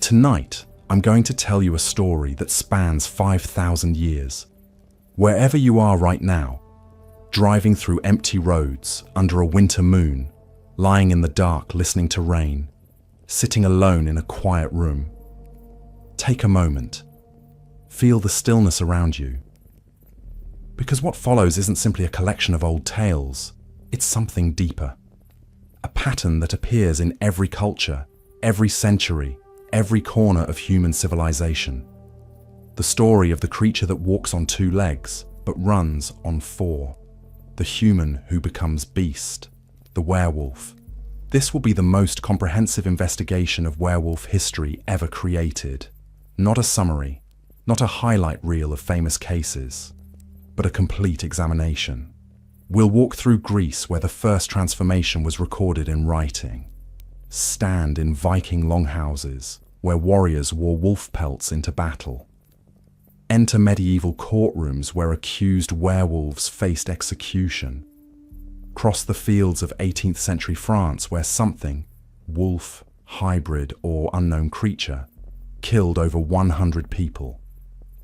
Tonight, I'm going to tell you a story that spans 5,000 years. Wherever you are right now, driving through empty roads under a winter moon, lying in the dark listening to rain, sitting alone in a quiet room, take a moment. Feel the stillness around you. Because what follows isn't simply a collection of old tales, it's something deeper. A pattern that appears in every culture, every century, every corner of human civilization. The story of the creature that walks on 2 legs, but runs on 4. The human who becomes beast, the werewolf. This will be the most comprehensive investigation of werewolf history ever created. Not a summary, not a highlight reel of famous cases, but a complete examination. We'll walk through Greece, where the first transformation was recorded in writing. Stand in Viking longhouses, where warriors wore wolf pelts into battle. Enter medieval courtrooms where accused werewolves faced execution. Cross the fields of 18th century France, where something, wolf, hybrid, or unknown creature, killed over 100 people.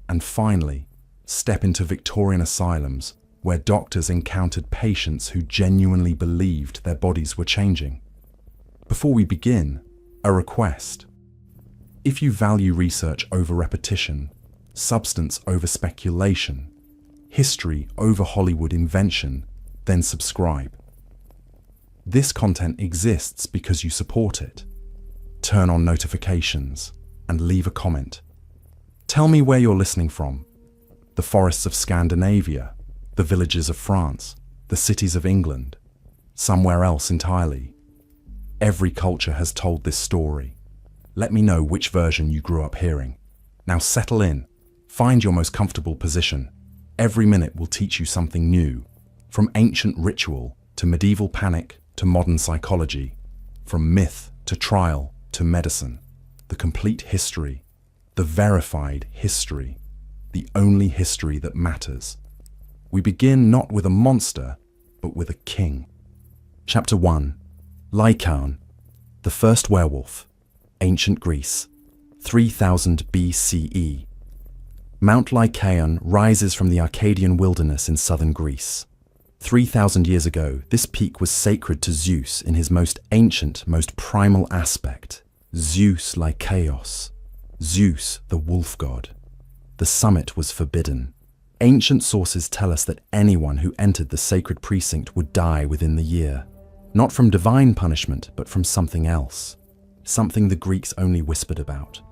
And finally, step into Victorian asylums, where doctors encountered patients who genuinely believed their bodies were changing. Before we begin, a request. If you value research over repetition, substance over speculation, history over Hollywood invention, then subscribe. This content exists because you support it. Turn on notifications and leave a comment. Tell me where you're listening from. The forests of Scandinavia, the villages of France, the cities of England, somewhere else entirely. Every culture has told this story. Let me know which version you grew up hearing. Now settle in, find your most comfortable position. Every minute will teach you something new, from ancient ritual to medieval panic to modern psychology, from myth to trial to medicine. The complete history, the verified history, the only history that matters. We begin not with a monster, but with a king. Chapter 1. Lycaon, the first werewolf, Ancient Greece, 3000 BCE. Mount Lycaon rises from the Arcadian wilderness in southern Greece. 3,000 years ago, this peak was sacred to Zeus in his most ancient, most primal aspect, Zeus Lycaos, Zeus the wolf god. The summit was forbidden. Ancient sources tell us that anyone who entered the sacred precinct would die within the year. Not from divine punishment, but from something else. Something the Greeks only whispered about.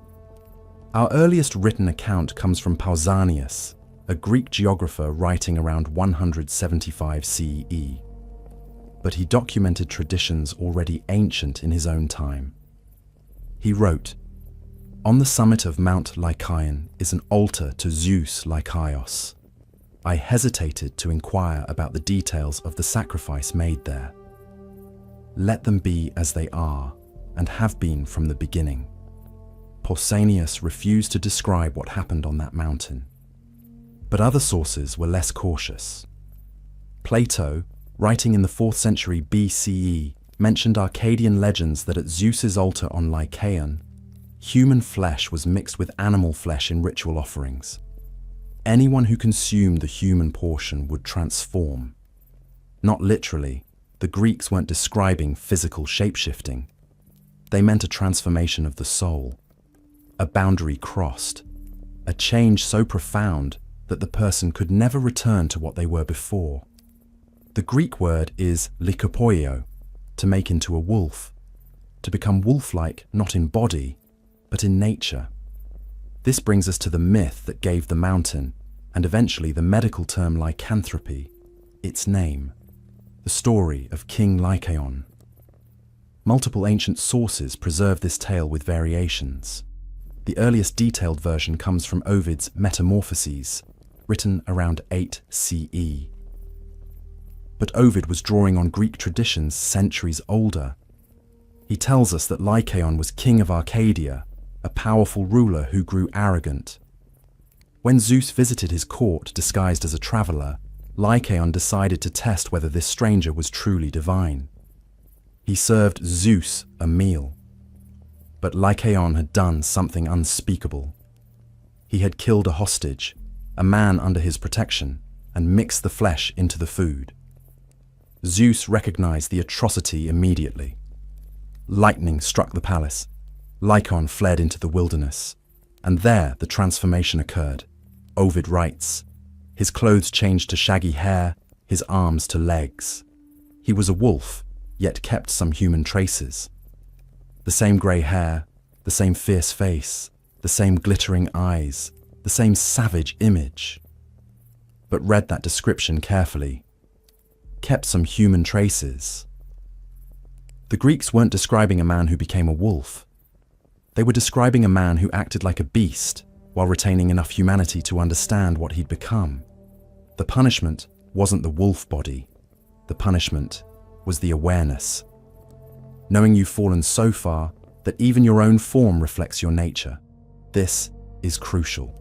Our earliest written account comes from Pausanias, a Greek geographer writing around 175 CE. But he documented traditions already ancient in his own time. He wrote, "On the summit of Mount Lycaon is an altar to Zeus Lycaos. I hesitated to inquire about the details of the sacrifice made there. Let them be as they are, and have been from the beginning." Pausanias refused to describe what happened on that mountain. But other sources were less cautious. Plato, writing in the 4th century BCE, mentioned Arcadian legends that at Zeus's altar on Lycaon, human flesh was mixed with animal flesh in ritual offerings. Anyone who consumed the human portion would transform. Not literally, the Greeks weren't describing physical shapeshifting. They meant a transformation of the soul, a boundary crossed, a change so profound that the person could never return to what they were before. The Greek word is lykopoio, to make into a wolf, to become wolf-like not in body, but in nature. This brings us to the myth that gave the mountain, and eventually the medical term lycanthropy, its name, the story of King Lycaon. Multiple ancient sources preserve this tale with variations. The earliest detailed version comes from Ovid's Metamorphoses, written around 8 CE. But Ovid was drawing on Greek traditions centuries older. He tells us that Lycaon was king of Arcadia, a powerful ruler who grew arrogant. When Zeus visited his court disguised as a traveler, Lycaon decided to test whether this stranger was truly divine. He served Zeus a meal. But Lycaon had done something unspeakable. He had killed a hostage, a man under his protection, and mixed the flesh into the food. Zeus recognized the atrocity immediately. Lightning struck the palace. Lycaon fled into the wilderness, and there the transformation occurred. Ovid writes, "His clothes changed to shaggy hair, his arms to legs. He was a wolf, yet kept some human traces. The same grey hair, the same fierce face, the same glittering eyes, the same savage image." But read that description carefully. Kept some human traces. The Greeks weren't describing a man who became a wolf. They were describing a man who acted like a beast while retaining enough humanity to understand what he'd become. The punishment wasn't the wolf body. The punishment was the awareness. Knowing you've fallen so far that even your own form reflects your nature. This is crucial.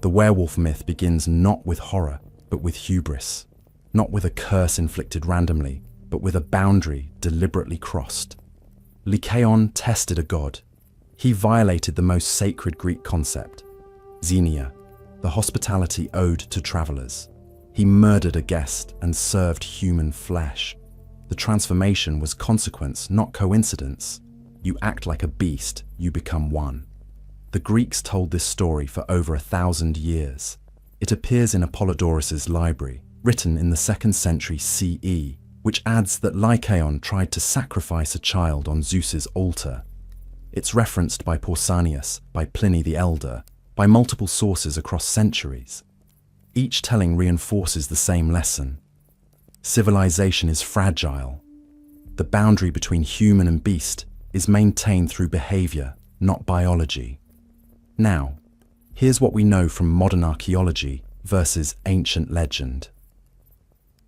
The werewolf myth begins not with horror, but with hubris. Not with a curse inflicted randomly, but with a boundary deliberately crossed. Lycaon tested a god. He violated the most sacred Greek concept, xenia, the hospitality owed to travelers. He murdered a guest and served human flesh. The transformation was consequence, not coincidence. You act like a beast, you become one. The Greeks told this story for over 1,000 years. It appears in Apollodorus's library, written in the 2nd century CE, which adds that Lycaon tried to sacrifice a child on Zeus's altar. It's referenced by Pausanias, by Pliny the Elder, by multiple sources across centuries. Each telling reinforces the same lesson. Civilization is fragile. The boundary between human and beast is maintained through behavior, not biology. Now, here's what we know from modern archaeology versus ancient legend.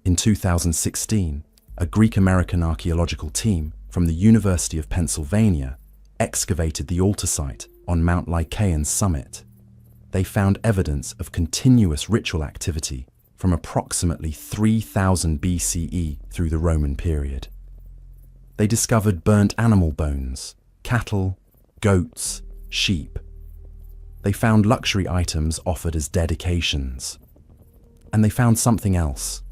In 2016, a Greek-American archaeological team from the University of Pennsylvania excavated the altar site on Mount Lycaon's summit. They found evidence of continuous ritual activity from approximately 3000 BCE through the Roman period. They discovered burnt animal bones, cattle, goats, sheep. They found luxury items offered as dedications. And they found something else.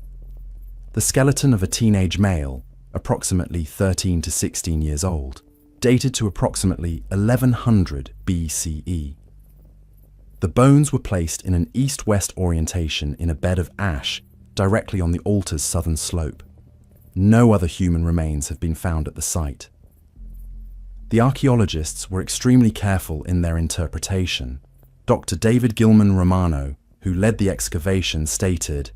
The skeleton of a teenage male, approximately 13 to 16 years old, dated to approximately 1100 BCE. The bones were placed in an east-west orientation in a bed of ash directly on the altar's southern slope. No other human remains have been found at the site. The archaeologists were extremely careful in their interpretation. Dr. David Gilman Romano, who led the excavation, stated,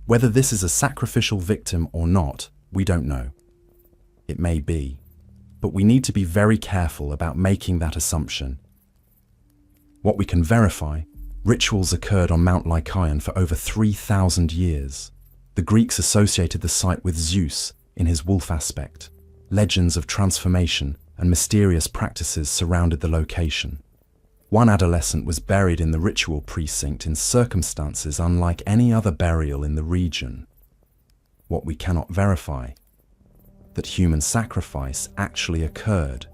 "Whether this is a sacrificial victim or not, we don't know. It may be, but we need to be very careful about making that assumption. What we can verify, rituals occurred on Mount Lycaon for over 3,000 years. The Greeks associated the site with Zeus in his wolf aspect. Legends of transformation and mysterious practices surrounded the location. One adolescent was buried in the ritual precinct in circumstances unlike any other burial in the region. What we cannot verify, that human sacrifice actually occurred,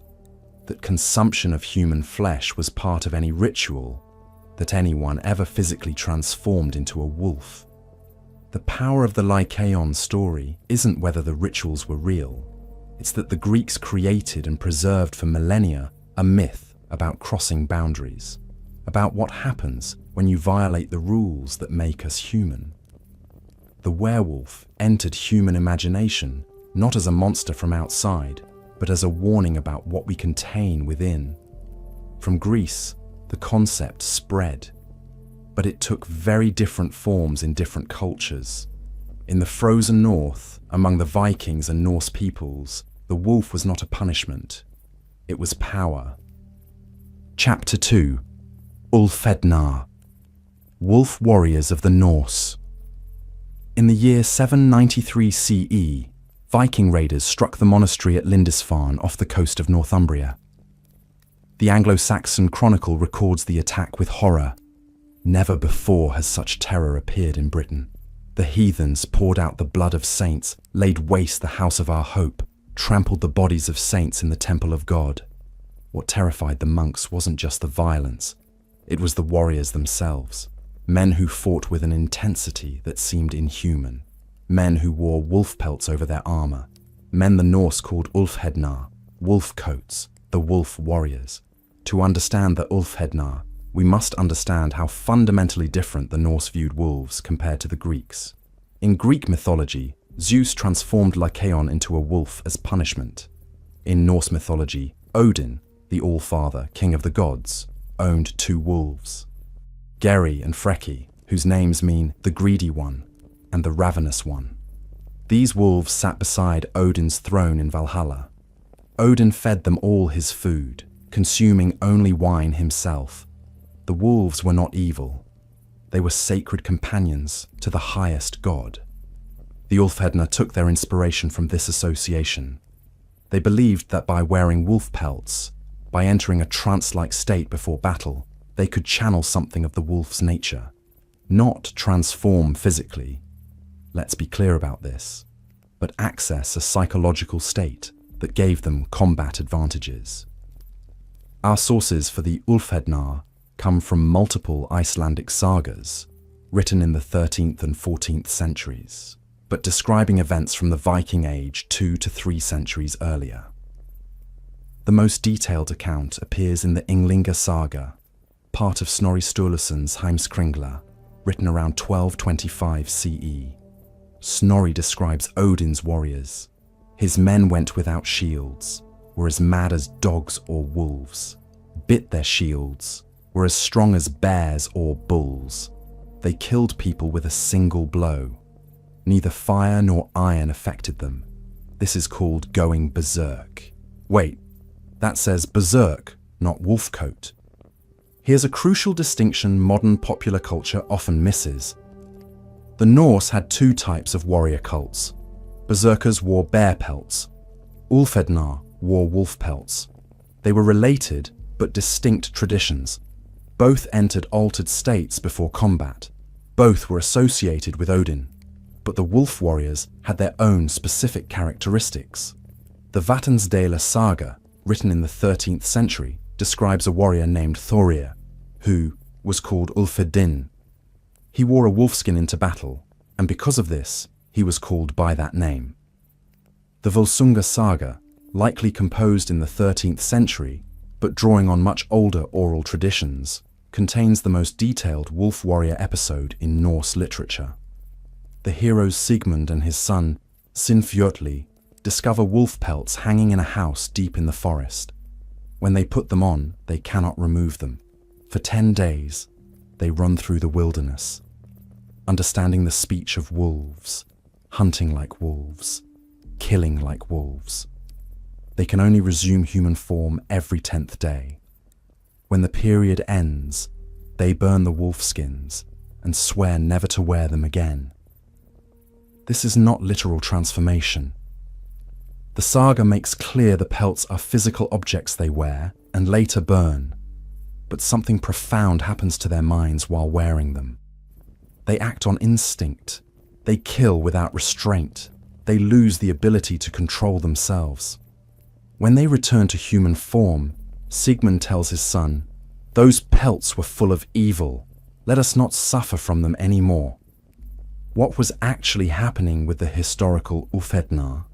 that consumption of human flesh was part of any ritual, that anyone ever physically transformed into a wolf. The power of the Lycaon story isn't whether the rituals were real. It's that the Greeks created and preserved for millennia a myth about crossing boundaries, about what happens when you violate the rules that make us human. The werewolf entered human imagination not as a monster from outside, but as a warning about what we contain within. From Greece, the concept spread, but it took very different forms in different cultures. In the frozen north, among the Vikings and Norse peoples, the wolf was not a punishment, it was power. Chapter 2. Ulfednar. Wolf Warriors of the Norse. In the year 793 CE, Viking raiders struck the monastery at Lindisfarne off the coast of Northumbria. The Anglo-Saxon Chronicle records the attack with horror. Never before has such terror appeared in Britain. The heathens poured out the blood of saints, laid waste the house of our hope, trampled the bodies of saints in the temple of God. What terrified the monks wasn't just the violence, it was the warriors themselves. Men who fought with an intensity that seemed inhuman. Men who wore wolf pelts over their armor. Men the Norse called ulfhednar, wolf coats, the wolf warriors. To understand the ulfhednar, we must understand how fundamentally different the Norse viewed wolves compared to the Greeks. In Greek mythology, Zeus transformed Lycaon into a wolf as punishment. In Norse mythology, Odin, the All-Father, king of the gods, owned 2 wolves, Geri and Freki, whose names mean the greedy one and the ravenous one. These wolves sat beside Odin's throne in Valhalla. Odin fed them all his food, consuming only wine himself. The wolves were not evil. They were sacred companions to the highest god. The Ulfhednar took their inspiration from this association. They believed that by wearing wolf pelts, by entering a trance-like state before battle, they could channel something of the wolf's nature, not transform physically. Let's be clear about this, but access a psychological state that gave them combat advantages. Our sources for the Ulfhednar come from multiple Icelandic sagas, written in the 13th and 14th centuries, but describing events from the Viking Age 2 to 3 centuries earlier. The most detailed account appears in the Ynglinga saga, part of Snorri Sturluson's Heimskringla, written around 1225 CE. Snorri describes Odin's warriors. His men went without shields, were as mad as dogs or wolves, bit their shields, were as strong as bears or bulls. They killed people with a single blow. Neither fire nor iron affected them. This is called going berserk. Wait, that says berserk, not wolfcoat. Here's a crucial distinction modern popular culture often misses. The Norse had 2 types of warrior cults. Berserkers wore bear pelts. Ulfhednar wore wolf pelts. They were related but distinct traditions. Both entered altered states before combat. Both were associated with Odin. But the wolf warriors had their own specific characteristics. The Vatnsdæla saga, written in the 13th century, describes a warrior named Thorir, who was called Ulfhedinn. He wore a wolfskin into battle, and because of this, he was called by that name. The Volsunga saga, likely composed in the 13th century, but drawing on much older oral traditions, contains the most detailed wolf warrior episode in Norse literature. The heroes Sigmund and his son, Sinfjotli, discover wolf pelts hanging in a house deep in the forest. When they put them on, they cannot remove them. For 10 days, they run through the wilderness, understanding the speech of wolves, hunting like wolves, killing like wolves. They can only resume human form every 10th day. When the period ends, they burn the wolf skins and swear never to wear them again. This is not literal transformation. The saga makes clear the pelts are physical objects they wear and later burn, but something profound happens to their minds while wearing them. They act on instinct. They kill without restraint. They lose the ability to control themselves. When they return to human form, Sigmund tells his son, "Those pelts were full of evil. Let us not suffer from them anymore." What was actually happening with the historical Ulfhednar?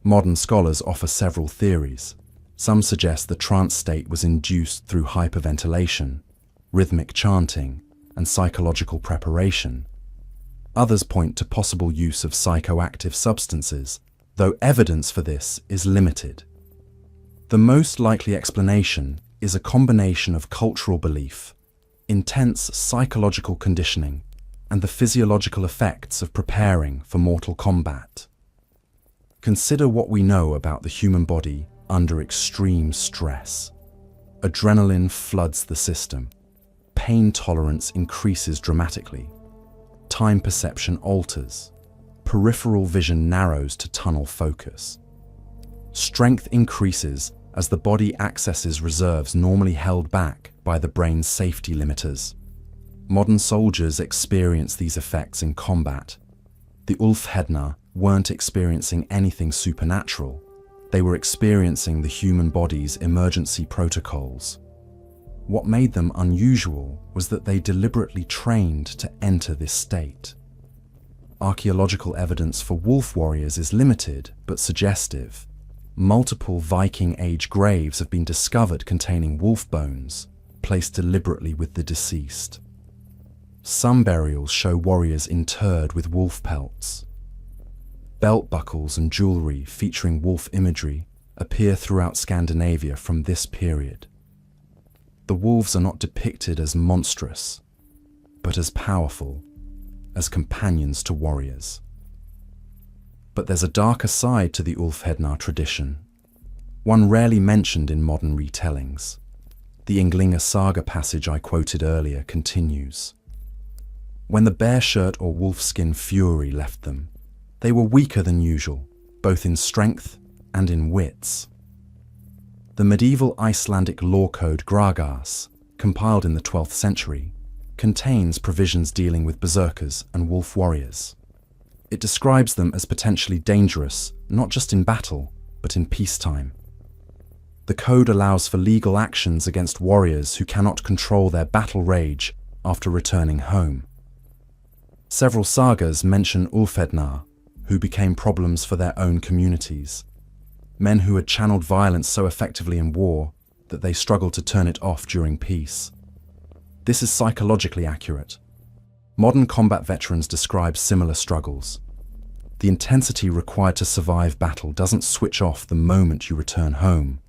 Modern scholars offer several theories. Some suggest the trance state was induced through hyperventilation, rhythmic chanting, and psychological preparation. Others point to possible use of psychoactive substances, though evidence for this is limited. The most likely explanation is a combination of cultural belief, intense psychological conditioning, and the physiological effects of preparing for mortal combat. Consider what we know about the human body under extreme stress. Adrenaline floods the system. Pain tolerance increases dramatically. Time perception alters. Peripheral vision narrows to tunnel focus. Strength increases as the body accesses reserves normally held back by the brain's safety limiters. Modern soldiers experience these effects in combat. The Ulfhednar weren't experiencing anything supernatural. They were experiencing the human body's emergency protocols. What made them unusual was that they deliberately trained to enter this state. Archaeological evidence for wolf warriors is limited but suggestive. Multiple Viking Age graves have been discovered containing wolf bones, placed deliberately with the deceased. Some burials show warriors interred with wolf pelts. Belt buckles and jewelry featuring wolf imagery appear throughout Scandinavia from this period. The wolves are not depicted as monstrous, but as powerful, as companions to warriors. But there's a darker side to the Ulfhednar tradition, one rarely mentioned in modern retellings. The Ynglinga saga passage I quoted earlier continues. When the bear shirt or wolfskin fury left them, they were weaker than usual, both in strength and in wits. The medieval Icelandic law code Gragas, compiled in the 12th century, contains provisions dealing with berserkers and wolf warriors. It describes them as potentially dangerous, not just in battle, but in peacetime. The code allows for legal actions against warriors who cannot control their battle rage after returning home. Several sagas mention Ulfhednar, who became problems for their own communities. Men who had channeled violence so effectively in war that they struggled to turn it off during peace. This is psychologically accurate. Modern combat veterans describe similar struggles. The intensity required to survive battle doesn't switch off the moment you return home.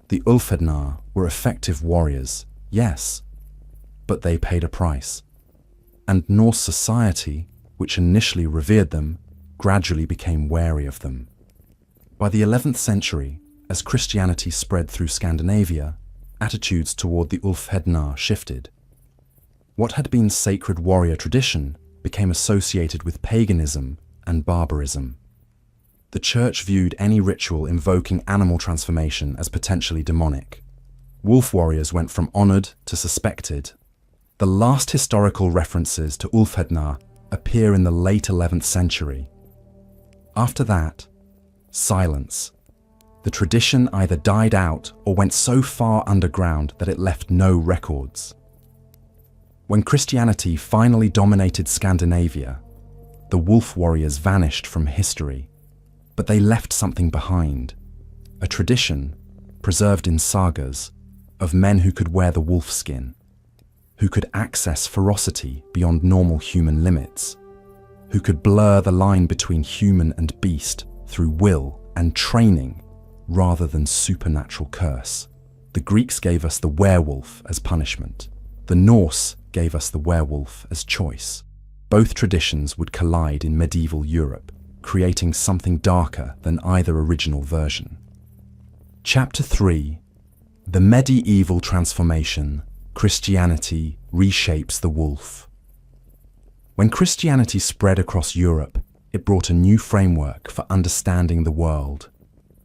The Ulfhednar were effective warriors, yes, but they paid a price. And Norse society, which initially revered them, gradually became wary of them. By the 11th century, as Christianity spread through Scandinavia, attitudes toward the Ulfhednar shifted. What had been sacred warrior tradition became associated with paganism and barbarism. The church viewed any ritual invoking animal transformation as potentially demonic. Wolf warriors went from honored to suspected. The last historical references to Ulfhednar appear in the late 11th century. After that, silence. The tradition either died out or went so far underground that it left no records. When Christianity finally dominated Scandinavia, the wolf warriors vanished from history, but they left something behind, a tradition, preserved in sagas, of men who could wear the wolf skin, who could access ferocity beyond normal human limits, who could blur the line between human and beast through will and training rather than supernatural curse. The Greeks gave us the werewolf as punishment. The Norse gave us the werewolf as choice. Both traditions would collide in medieval Europe, creating something darker than either original version. Chapter 3. The Medieval Transformation. Christianity reshapes the wolf. When Christianity spread across Europe, it brought a new framework for understanding the world,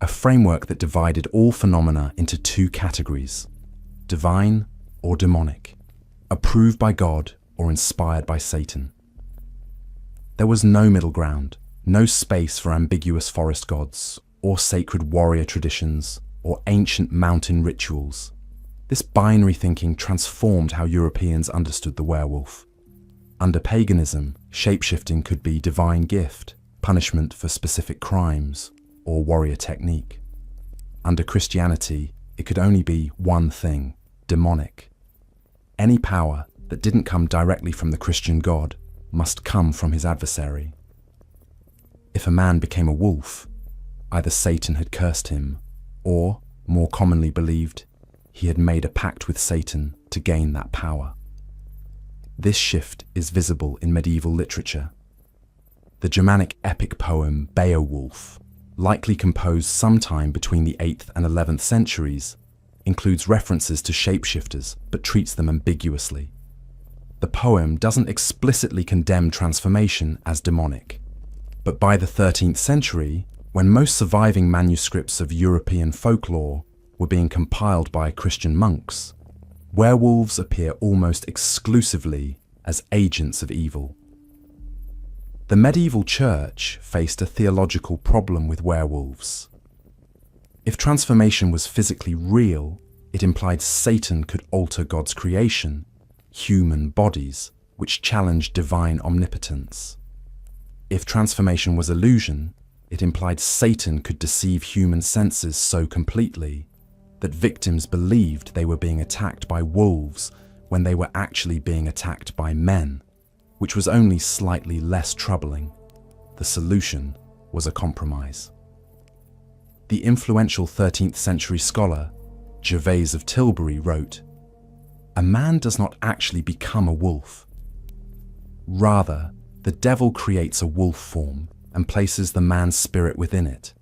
a framework that divided all phenomena into two categories, divine or demonic, approved by God or inspired by Satan. There was no middle ground, no space for ambiguous forest gods, or sacred warrior traditions, or ancient mountain rituals. This binary thinking transformed how Europeans understood the werewolf. Under paganism, shapeshifting could be divine gift, punishment for specific crimes, or warrior technique. Under Christianity, it could only be one thing, demonic. Any power that didn't come directly from the Christian God must come from his adversary. If a man became a wolf, either Satan had cursed him, or, more commonly believed, he had made a pact with Satan to gain that power. This shift is visible in medieval literature. The Germanic epic poem Beowulf, likely composed sometime between the 8th and 11th centuries, includes references to shapeshifters but treats them ambiguously. The poem doesn't explicitly condemn transformation as demonic, but by the 13th century, when most surviving manuscripts of European folklore were being compiled by Christian monks, werewolves appear almost exclusively as agents of evil. The medieval church faced a theological problem with werewolves. If transformation was physically real, it implied Satan could alter God's creation, human bodies, which challenged divine omnipotence. If transformation was illusion, it implied Satan could deceive human senses so completely that victims believed they were being attacked by wolves when they were actually being attacked by men, which was only slightly less troubling. The solution was a compromise. The influential 13th century scholar Gervase of Tilbury wrote, "A man does not actually become a wolf. Rather, the devil creates a wolf form and places the man's spirit within it,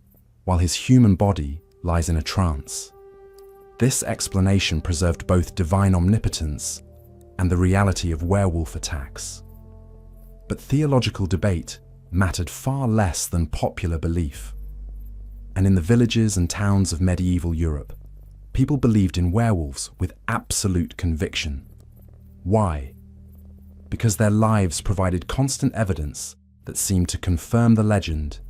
while his human body lies in a trance." This explanation preserved both divine omnipotence and the reality of werewolf attacks. But theological debate mattered far less than popular belief. And in the villages and towns of medieval Europe, people believed in werewolves with absolute conviction. Why? Because their lives provided constant evidence that seemed to confirm the legend.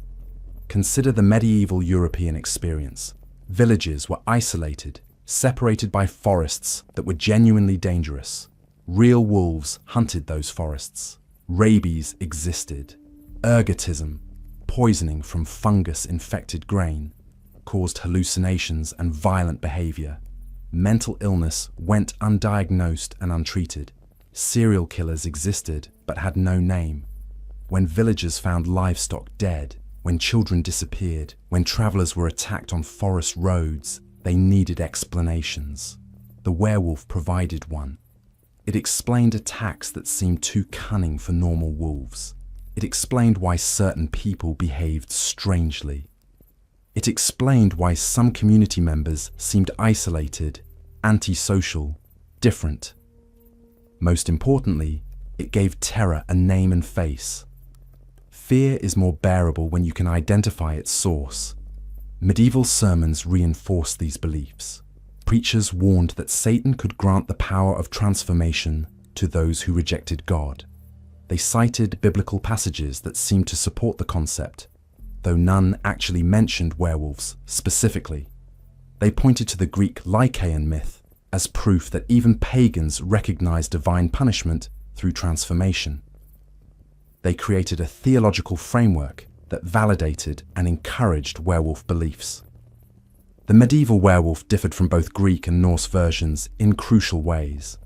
Consider the medieval European experience. Villages were isolated, separated by forests that were genuinely dangerous. Real wolves hunted those forests. Rabies existed. Ergotism, poisoning from fungus-infected grain, caused hallucinations and violent behavior. Mental illness went undiagnosed and untreated. Serial killers existed but had no name. When villagers found livestock dead, when children disappeared, when travelers were attacked on forest roads, they needed explanations. The werewolf provided one. It explained attacks that seemed too cunning for normal wolves. It explained why certain people behaved strangely. It explained why some community members seemed isolated, antisocial, different. Most importantly, it gave terror a name and face. Fear is more bearable when you can identify its source. Medieval sermons reinforced these beliefs. Preachers warned that Satan could grant the power of transformation to those who rejected God. They cited biblical passages that seemed to support the concept, though none actually mentioned werewolves specifically. They pointed to the Greek Lycaean myth as proof that even pagans recognized divine punishment through transformation. They created a theological framework that validated and encouraged werewolf beliefs. The medieval werewolf differed from both Greek and Norse versions in crucial ways.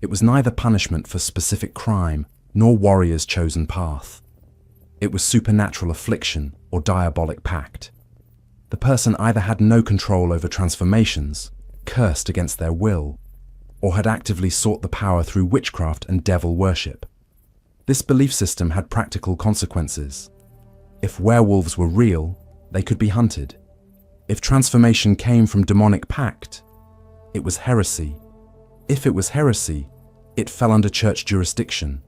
It was neither punishment for specific crime nor warrior's chosen path. It was supernatural affliction or diabolic pact. The person either had no control over transformations, cursed against their will, or had actively sought the power through witchcraft and devil worship. This belief system had practical consequences. If werewolves were real, they could be hunted. If transformation came from demonic pact, it was heresy. If it was heresy, it fell under church jurisdiction.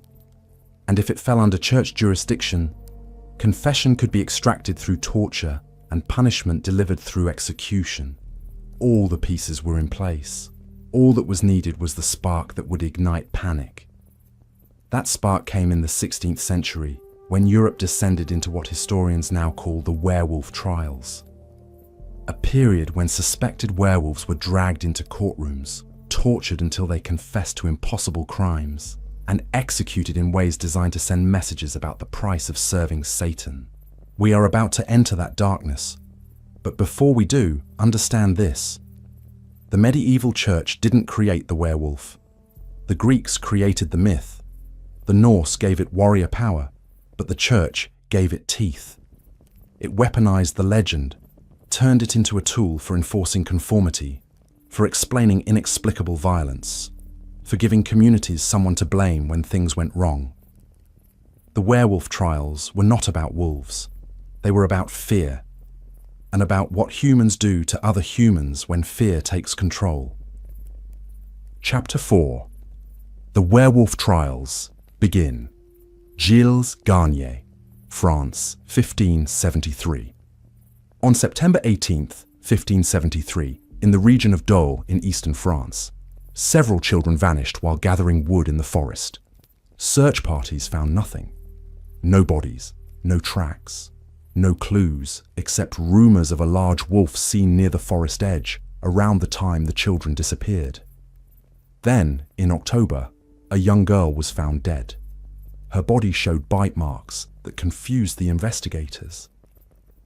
And if it fell under church jurisdiction, confession could be extracted through torture and punishment delivered through execution. All the pieces were in place. All that was needed was the spark that would ignite panic. That spark came in the 16th century, when Europe descended into what historians now call the werewolf trials. A period when suspected werewolves were dragged into courtrooms, tortured until they confessed to impossible crimes, and executed in ways designed to send messages about the price of serving Satan. We are about to enter that darkness. But before we do, understand this. The medieval church didn't create the werewolf. The Greeks created the myth. The Norse gave it warrior power, but the church gave it teeth. It weaponized the legend, turned it into a tool for enforcing conformity, for explaining inexplicable violence, for giving communities someone to blame when things went wrong. The werewolf trials were not about wolves. They were about fear, and about what humans do to other humans when fear takes control. Chapter 4. The Werewolf Trials begin. Gilles Garnier, France, 1573. On September 18th, 1573, in the region of Dole in eastern France, several children vanished while gathering wood in the forest. Search parties found nothing. No bodies, no tracks. No clues, except rumors of a large wolf seen near the forest edge around the time the children disappeared. Then, in October, a young girl was found dead. Her body showed bite marks that confused the investigators.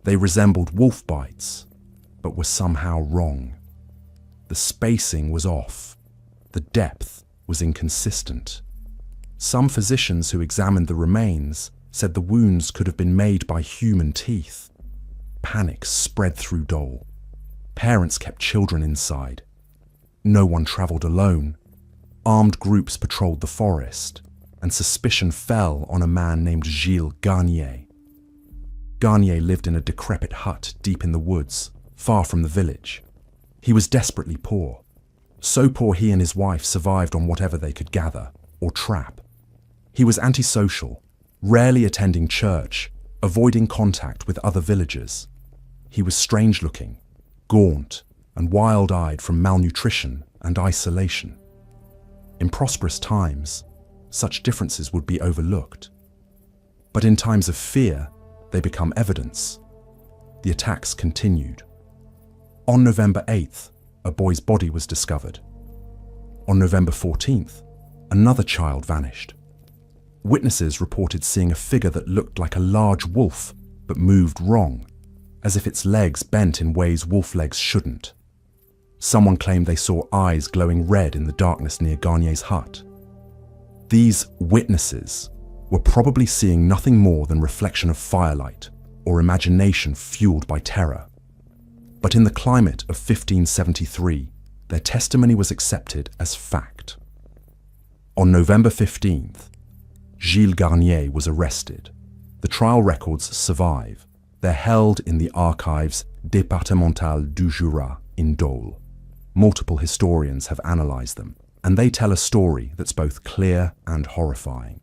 They resembled wolf bites, but were somehow wrong. The spacing was off. The depth was inconsistent. Some physicians who examined the remains said the wounds could have been made by human teeth. Panic spread through Dole. Parents kept children inside. No one traveled alone. Armed groups patrolled the forest, and suspicion fell on a man named Gilles Garnier. Garnier lived in a decrepit hut deep in the woods, far from the village. He was desperately poor. So poor he and his wife survived on whatever they could gather or trap. He was antisocial, rarely attending church, avoiding contact with other villagers. He was strange-looking, gaunt, and wild-eyed from malnutrition and isolation. In prosperous times, such differences would be overlooked. But in times of fear, they become evidence. The attacks continued. On November 8th, a boy's body was discovered. On November 14th, another child vanished. Witnesses reported seeing a figure that looked like a large wolf, but moved wrong, as if its legs bent in ways wolf legs shouldn't. Someone claimed they saw eyes glowing red in the darkness near Garnier's hut. These witnesses were probably seeing nothing more than reflection of firelight or imagination fueled by terror. But in the climate of 1573, their testimony was accepted as fact. On November 15th, Gilles Garnier was arrested. The trial records survive. They're held in the Archives départementales du Jura in Dole. Multiple historians have analysed them, and they tell a story that's both clear and horrifying.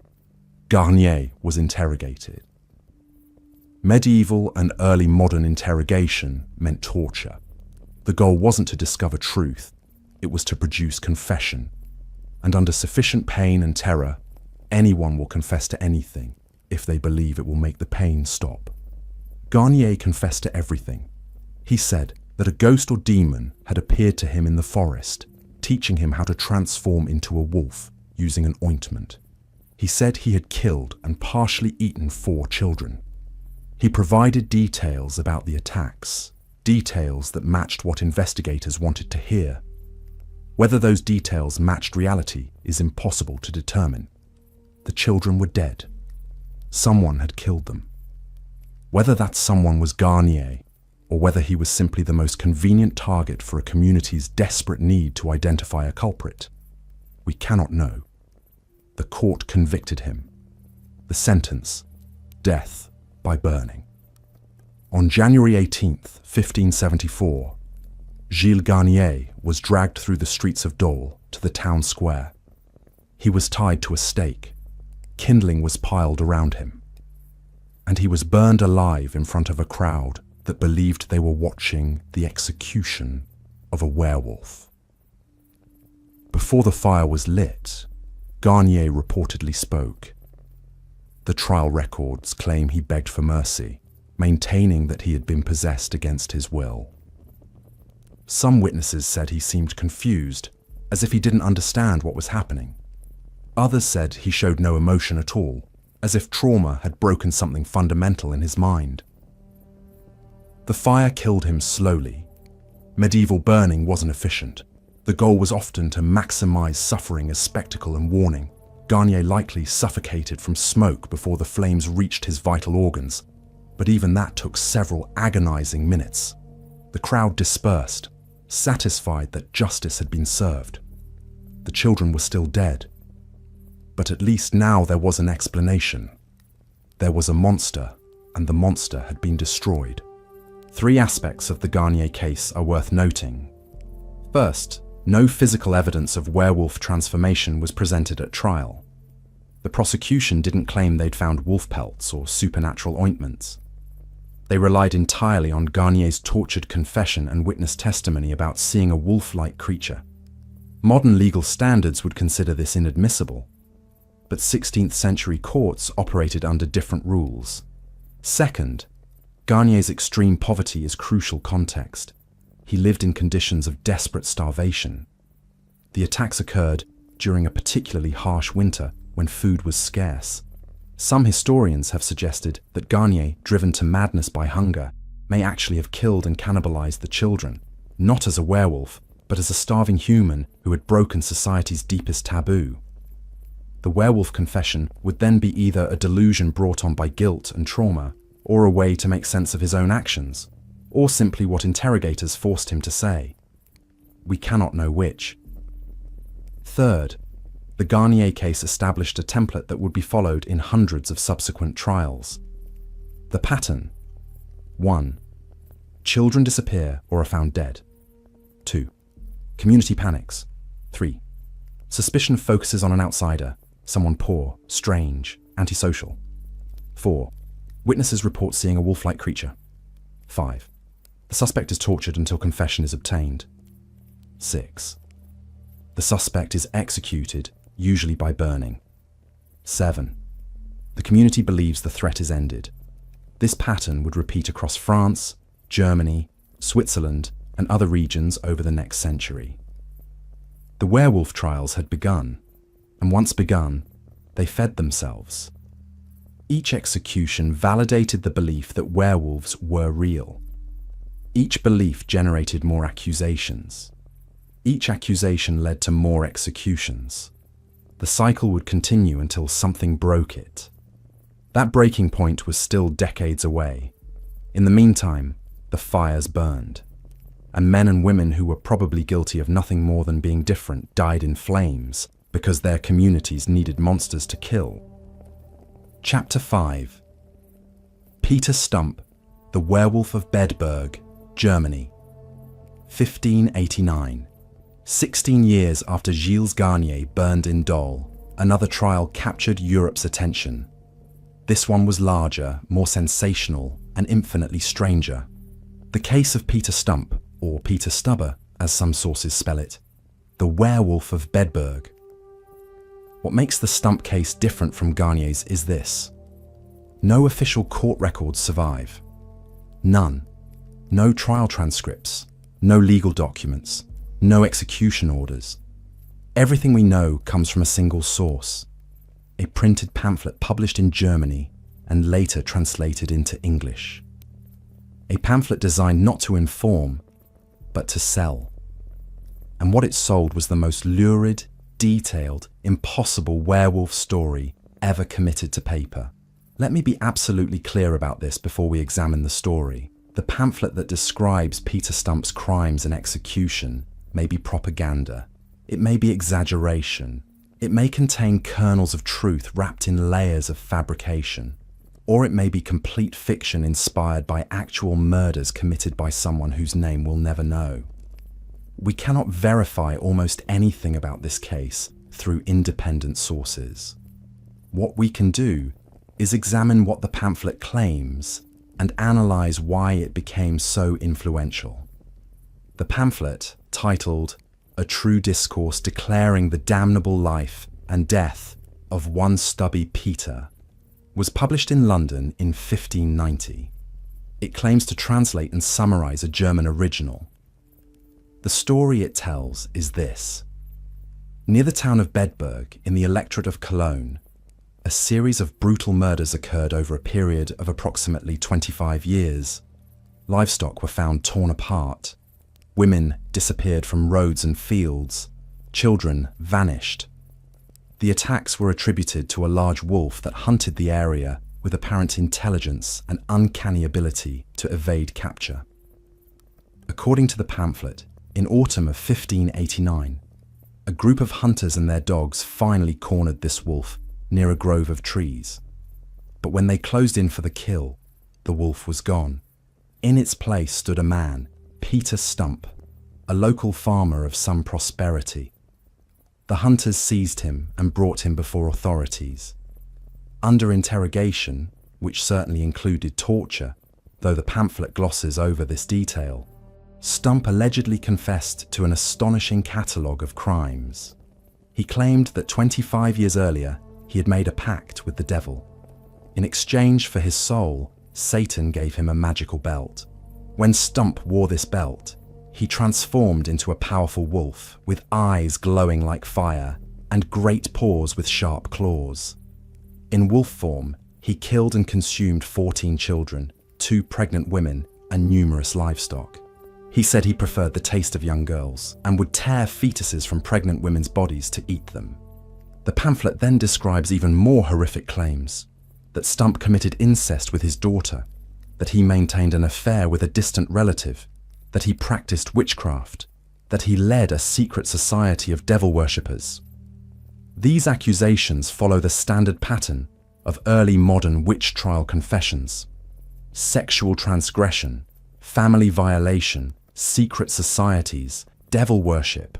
Garnier was interrogated. Medieval and early modern interrogation meant torture. The goal wasn't to discover truth, it was to produce confession. And under sufficient pain and terror, anyone will confess to anything if they believe it will make the pain stop. Garnier confessed to everything. He said that a ghost or demon had appeared to him in the forest, teaching him how to transform into a wolf using an ointment. He said he had killed and partially eaten 4 children. He provided details about the attacks, details that matched what investigators wanted to hear. Whether those details matched reality is impossible to determine. The children were dead. Someone had killed them. Whether that someone was Garnier, or whether he was simply the most convenient target for a community's desperate need to identify a culprit, we cannot know. The court convicted him. The sentence, death by burning. On January 18th, 1574, Gilles Garnier was dragged through the streets of Dole to the town square. He was tied to a stake. Kindling was piled around him. And he was burned alive in front of a crowd that believed they were watching the execution of a werewolf. Before the fire was lit, Garnier reportedly spoke. The trial records claim he begged for mercy, maintaining that he had been possessed against his will. Some witnesses said he seemed confused, as if he didn't understand what was happening. Others said he showed no emotion at all, as if trauma had broken something fundamental in his mind. The fire killed him slowly. Medieval burning wasn't efficient. The goal was often to maximize suffering as spectacle and warning. Garnier likely suffocated from smoke before the flames reached his vital organs, but even that took several agonizing minutes. The crowd dispersed, satisfied that justice had been served. The children were still dead. But at least now there was an explanation. There was a monster, and the monster had been destroyed. 3 aspects of the Garnier case are worth noting. First, no physical evidence of werewolf transformation was presented at trial. The prosecution didn't claim they'd found wolf pelts or supernatural ointments. They relied entirely on Garnier's tortured confession and witness testimony about seeing a wolf-like creature. Modern legal standards would consider this inadmissible, but 16th century courts operated under different rules. Second, Garnier's extreme poverty is crucial context. He lived in conditions of desperate starvation. The attacks occurred during a particularly harsh winter when food was scarce. Some historians have suggested that Garnier, driven to madness by hunger, may actually have killed and cannibalized the children, not as a werewolf, but as a starving human who had broken society's deepest taboo. The werewolf confession would then be either a delusion brought on by guilt and trauma, or a way to make sense of his own actions, or simply what interrogators forced him to say. We cannot know which. Third, the Garnier case established a template that would be followed in hundreds of subsequent trials. The pattern: 1. Children disappear or are found dead. 2. Community panics. 3. Suspicion focuses on an outsider, someone poor, strange, antisocial. 4. Witnesses report seeing a wolf-like creature. 5. The suspect is tortured until confession is obtained. 6. The suspect is executed, usually by burning. 7. The community believes the threat is ended. This pattern would repeat across France, Germany, Switzerland, and other regions over the next century. The werewolf trials had begun, and once begun, they fed themselves. Each execution validated the belief that werewolves were real. Each belief generated more accusations. Each accusation led to more executions. The cycle would continue until something broke it. That breaking point was still decades away. In the meantime, the fires burned, and men and women who were probably guilty of nothing more than being different died in flames because their communities needed monsters to kill. Chapter 5. Peter Stump, the Werewolf of Bedburg, Germany. 1589. 16 years after Gilles Garnier burned in Dole, another trial captured Europe's attention. This one was larger, more sensational, and infinitely stranger. The case of Peter Stump, or Peter Stubber, as some sources spell it, the Werewolf of Bedburg. What makes the Stump case different from Garnier's is this: no official court records survive. None. No trial transcripts, no legal documents, no execution orders. Everything we know comes from a single source: a printed pamphlet published in Germany and later translated into English. A pamphlet designed not to inform, but to sell. And what it sold was the most lurid, detailed, impossible werewolf story ever committed to paper. Let me be absolutely clear about this before we examine the story. The pamphlet that describes Peter Stump's crimes and execution may be propaganda. It may be exaggeration. It may contain kernels of truth wrapped in layers of fabrication. Or it may be complete fiction inspired by actual murders committed by someone whose name we'll never know. We cannot verify almost anything about this case through independent sources. What we can do is examine what the pamphlet claims and analyze why it became so influential. The pamphlet, titled "A True Discourse Declaring the Damnable Life and Death of One Stubby Peter," was published in London in 1590. It claims to translate and summarize a German original. The story it tells is this: near the town of Bedburg, in the electorate of Cologne, a series of brutal murders occurred over a period of approximately 25 years. Livestock were found torn apart. Women disappeared from roads and fields. Children vanished. The attacks were attributed to a large wolf that hunted the area with apparent intelligence and uncanny ability to evade capture. According to the pamphlet, in autumn of 1589, a group of hunters and their dogs finally cornered this wolf near a grove of trees. But when they closed in for the kill, the wolf was gone. In its place stood a man, Peter Stump, a local farmer of some prosperity. The hunters seized him and brought him before authorities. Under interrogation, which certainly included torture, though the pamphlet glosses over this detail, Stump allegedly confessed to an astonishing catalogue of crimes. He claimed that 25 years earlier, he had made a pact with the devil. In exchange for his soul, Satan gave him a magical belt. When Stump wore this belt, he transformed into a powerful wolf with eyes glowing like fire and great paws with sharp claws. In wolf form, he killed and consumed 14 children, 2 pregnant women, and numerous livestock. He said he preferred the taste of young girls and would tear fetuses from pregnant women's bodies to eat them. The pamphlet then describes even more horrific claims: that Stump committed incest with his daughter, that he maintained an affair with a distant relative, that he practiced witchcraft, that he led a secret society of devil worshippers. These accusations follow the standard pattern of early modern witch trial confessions: sexual transgression, family violation, secret societies, devil worship,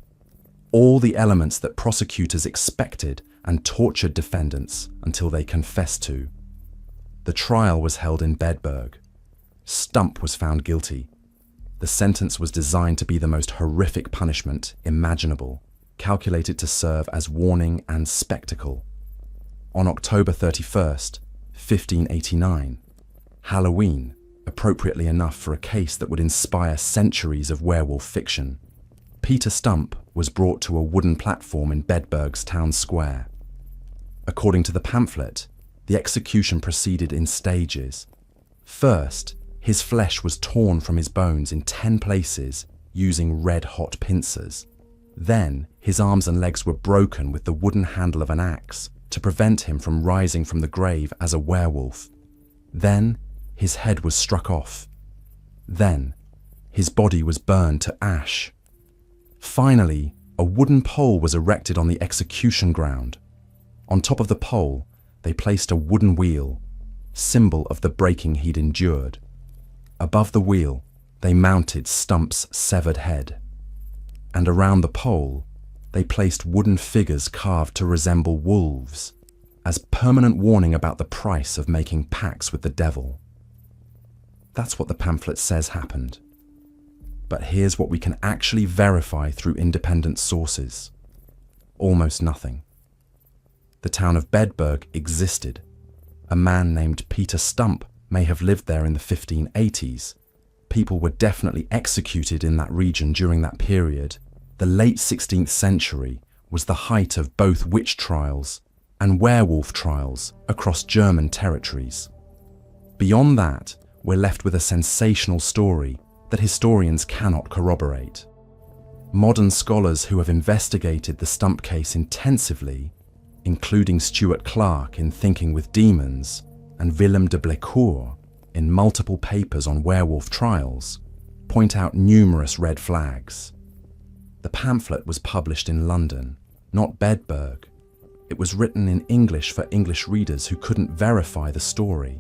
all the elements that prosecutors expected and tortured defendants until they confessed to. The trial was held in Bedburg. Stump was found guilty. The sentence was designed to be the most horrific punishment imaginable, calculated to serve as warning and spectacle. On October 31st, 1589, Halloween, appropriately enough for a case that would inspire centuries of werewolf fiction, Peter Stump was brought to a wooden platform in Bedburg's town square. According to the pamphlet, the execution proceeded in stages. First, his flesh was torn from his bones in 10 places using red-hot pincers. Then, his arms and legs were broken with the wooden handle of an axe to prevent him from rising from the grave as a werewolf. Then, his head was struck off. Then, his body was burned to ash. Finally, a wooden pole was erected on the execution ground. On top of the pole, they placed a wooden wheel, symbol of the breaking he'd endured. Above the wheel, they mounted Stump's severed head. And around the pole, they placed wooden figures carved to resemble wolves, as permanent warning about the price of making pacts with the devil. That's what the pamphlet says happened. But here's what we can actually verify through independent sources. Almost nothing. The town of Bedburg existed. A man named Peter Stump may have lived there in the 1580s. People were definitely executed in that region during that period. The late 16th century was the height of both witch trials and werewolf trials across German territories. Beyond that, we're left with a sensational story that historians cannot corroborate. Modern scholars who have investigated the Stump case intensively, including Stuart Clark in Thinking with Demons and Willem de Blecourt in multiple papers on werewolf trials, point out numerous red flags. The pamphlet was published in London, not Bedburg. It was written in English for English readers who couldn't verify the story.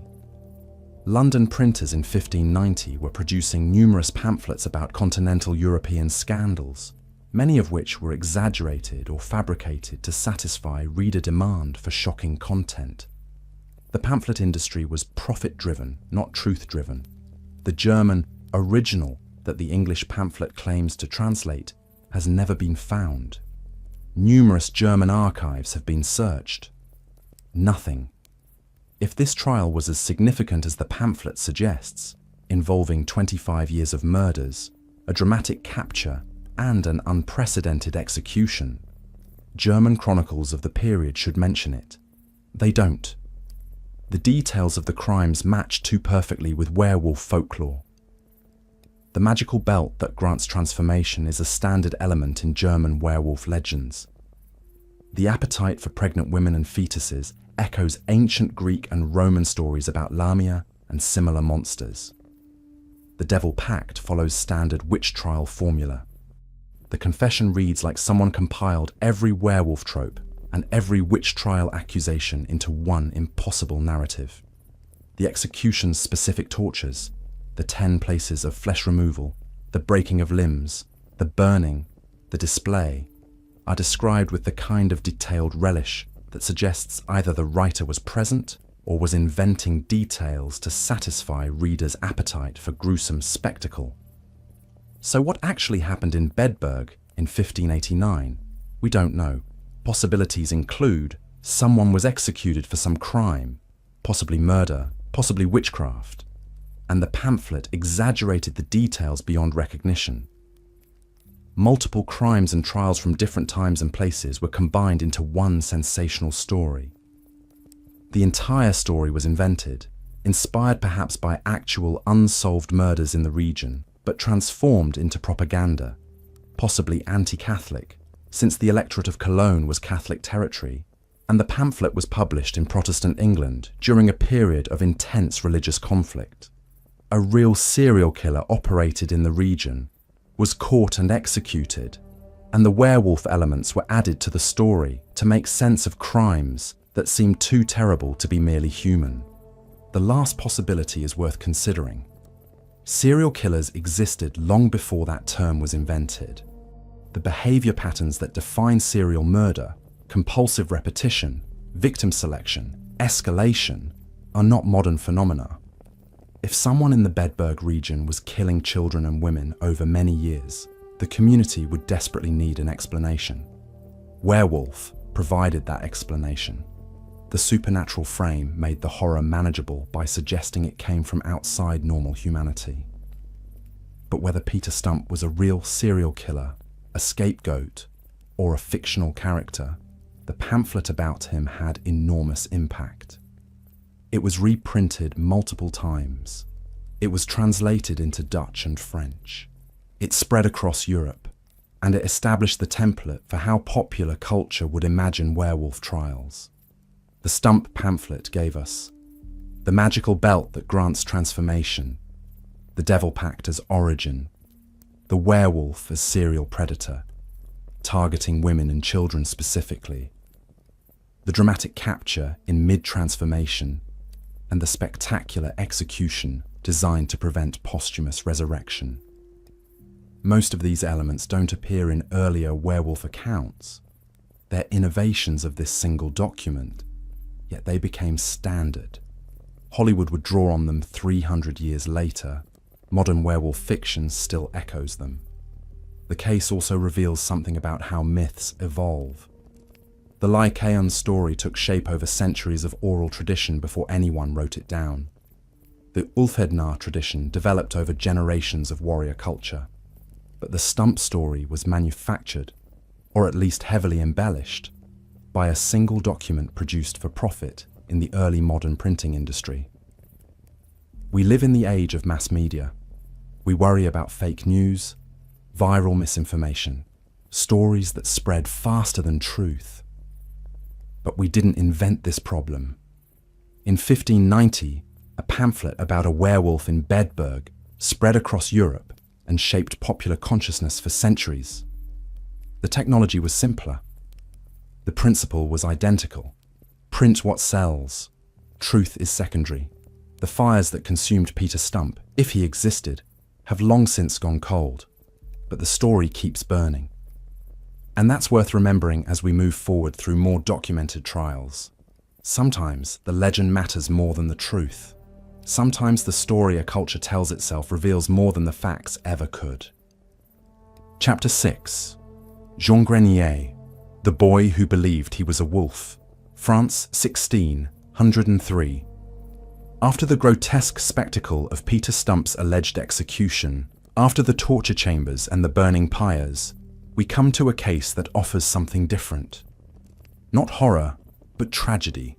London printers in 1590 were producing numerous pamphlets about continental European scandals, many of which were exaggerated or fabricated to satisfy reader demand for shocking content. The pamphlet industry was profit-driven, not truth-driven. The German original that the English pamphlet claims to translate has never been found. Numerous German archives have been searched. Nothing. If this trial was as significant as the pamphlet suggests, involving 25 years of murders, a dramatic capture, and an unprecedented execution, German chronicles of the period should mention it. They don't. The details of the crimes match too perfectly with werewolf folklore. The magical belt that grants transformation is a standard element in German werewolf legends. The appetite for pregnant women and fetuses echoes ancient Greek and Roman stories about Lamia and similar monsters. The Devil Pact follows standard witch trial formula. The confession reads like someone compiled every werewolf trope and every witch trial accusation into one impossible narrative. The execution's specific tortures, the 10 places of flesh removal, the breaking of limbs, the burning, the display, are described with the kind of detailed relish that suggests either the writer was present or was inventing details to satisfy readers' appetite for gruesome spectacle. So what actually happened in Bedburg in 1589? We don't know. Possibilities include someone was executed for some crime, possibly murder, possibly witchcraft, and the pamphlet exaggerated the details beyond recognition. Multiple crimes and trials from different times and places were combined into one sensational story. The entire story was invented, inspired perhaps by actual unsolved murders in the region, but transformed into propaganda, possibly anti-Catholic, since the electorate of Cologne was Catholic territory, and the pamphlet was published in Protestant England during a period of intense religious conflict. A real serial killer operated in the region, was caught and executed, and the werewolf elements were added to the story to make sense of crimes that seemed too terrible to be merely human. The last possibility is worth considering. Serial killers existed long before that term was invented. The behavior patterns that define serial murder, compulsive repetition, victim selection, escalation, are not modern phenomena. If someone in the Bedburg region was killing children and women over many years, the community would desperately need an explanation. Werewolf provided that explanation. The supernatural frame made the horror manageable by suggesting it came from outside normal humanity. But whether Peter Stump was a real serial killer, a scapegoat, or a fictional character, the pamphlet about him had enormous impact. It was reprinted multiple times. It was translated into Dutch and French. It spread across Europe, and it established the template for how popular culture would imagine werewolf trials. The Stump pamphlet gave us the magical belt that grants transformation, the devil pact as origin, the werewolf as serial predator, targeting women and children specifically, the dramatic capture in mid-transformation, and the spectacular execution designed to prevent posthumous resurrection. Most of these elements don't appear in earlier werewolf accounts. They're innovations of this single document, yet they became standard. Hollywood would draw on them 300 years later. Modern werewolf fiction still echoes them. The case also reveals something about how myths evolve. The Lycaon story took shape over centuries of oral tradition before anyone wrote it down. The Ulfhednar tradition developed over generations of warrior culture. But the Stump story was manufactured, or at least heavily embellished, by a single document produced for profit in the early modern printing industry. We live in the age of mass media. We worry about fake news, viral misinformation, stories that spread faster than truth. But we didn't invent this problem. In 1590, a pamphlet about a werewolf in Bedburg spread across Europe and shaped popular consciousness for centuries. The technology was simpler. The principle was identical. Print what sells. Truth is secondary. The fires that consumed Peter Stump, if he existed, have long since gone cold, but the story keeps burning. And that's worth remembering as we move forward through more documented trials. Sometimes the legend matters more than the truth. Sometimes the story a culture tells itself reveals more than the facts ever could. Chapter 6. Jean Grenier, the boy who believed he was a wolf. France, 1603. After the grotesque spectacle of Peter Stump's alleged execution, after the torture chambers and the burning pyres, we come to a case that offers something different. Not horror, but tragedy.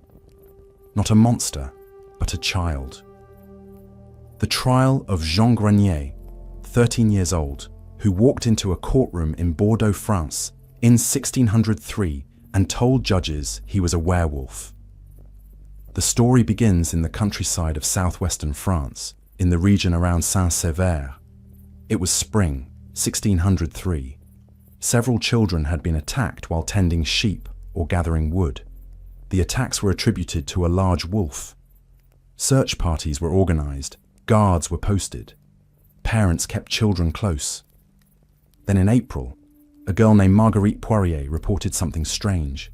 Not a monster, but a child. The trial of Jean Grenier, 13 years old, who walked into a courtroom in Bordeaux, France, in 1603 and told judges he was a werewolf. The story begins in the countryside of southwestern France, in the region around Saint-Sever. It was spring, 1603. Several children had been attacked while tending sheep or gathering wood. The attacks were attributed to a large wolf. Search parties were organized, guards were posted. Parents kept children close. Then in April, a girl named Marguerite Poirier reported something strange.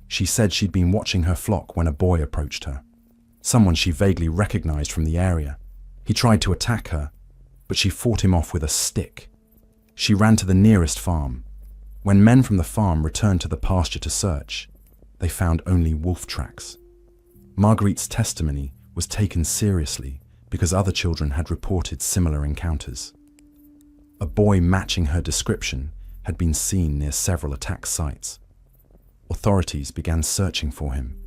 She said she'd been watching her flock when a boy approached her, someone she vaguely recognized from the area. He tried to attack her, but she fought him off with a stick. She ran to the nearest farm. When men from the farm returned to the pasture to search, they found only wolf tracks. Marguerite's testimony was was taken seriously because other children had reported similar encounters. A boy matching her description had been seen near several attack sites. Authorities began searching for him.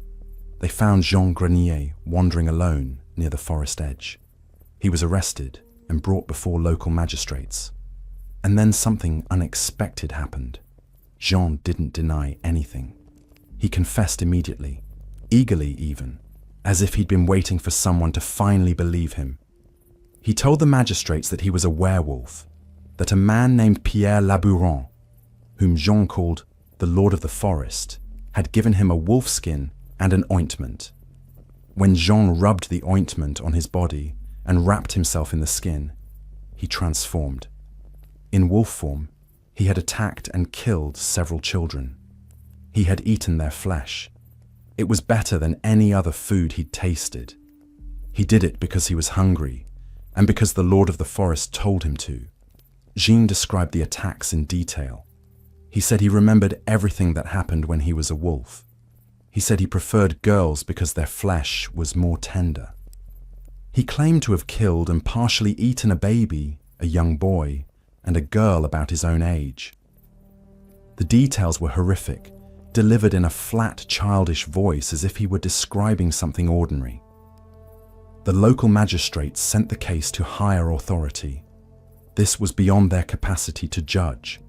They found Jean Grenier wandering alone near the forest edge. He was arrested and brought before local magistrates. And then something unexpected happened. Jean didn't deny anything. He confessed immediately, eagerly even, as if he'd been waiting for someone to finally believe him. He told the magistrates that he was a werewolf, that a man named Pierre Labouron, whom Jean called the Lord of the Forest, had given him a wolf skin and an ointment. When Jean rubbed the ointment on his body and wrapped himself in the skin, he transformed. In wolf form, he had attacked and killed several children. He had eaten their flesh. It was better than any other food he'd tasted. He did it because he was hungry, and because the Lord of the Forest told him to. Jean described the attacks in detail. He said he remembered everything that happened when he was a wolf. He said he preferred girls because their flesh was more tender. He claimed to have killed and partially eaten a baby, a young boy, and a girl about his own age. The details were horrific, delivered in a flat, childish voice as if he were describing something ordinary. The local magistrates sent the case to higher authority. This was beyond their capacity to judge.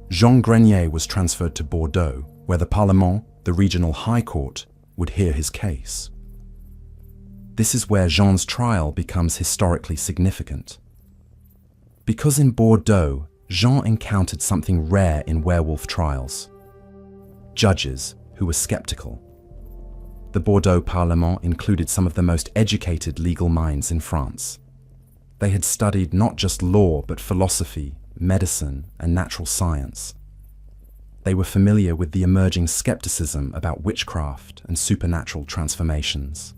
Jean Grenier was transferred to Bordeaux, where the Parlement, the regional high court, would hear his case. This is where Jean's trial becomes historically significant. Because in Bordeaux, Jean encountered something rare in werewolf trials: judges who were skeptical. The Bordeaux Parlement included some of the most educated legal minds in France. They had studied not just law but philosophy, medicine, and natural science. They were familiar with the emerging skepticism about witchcraft and supernatural transformations.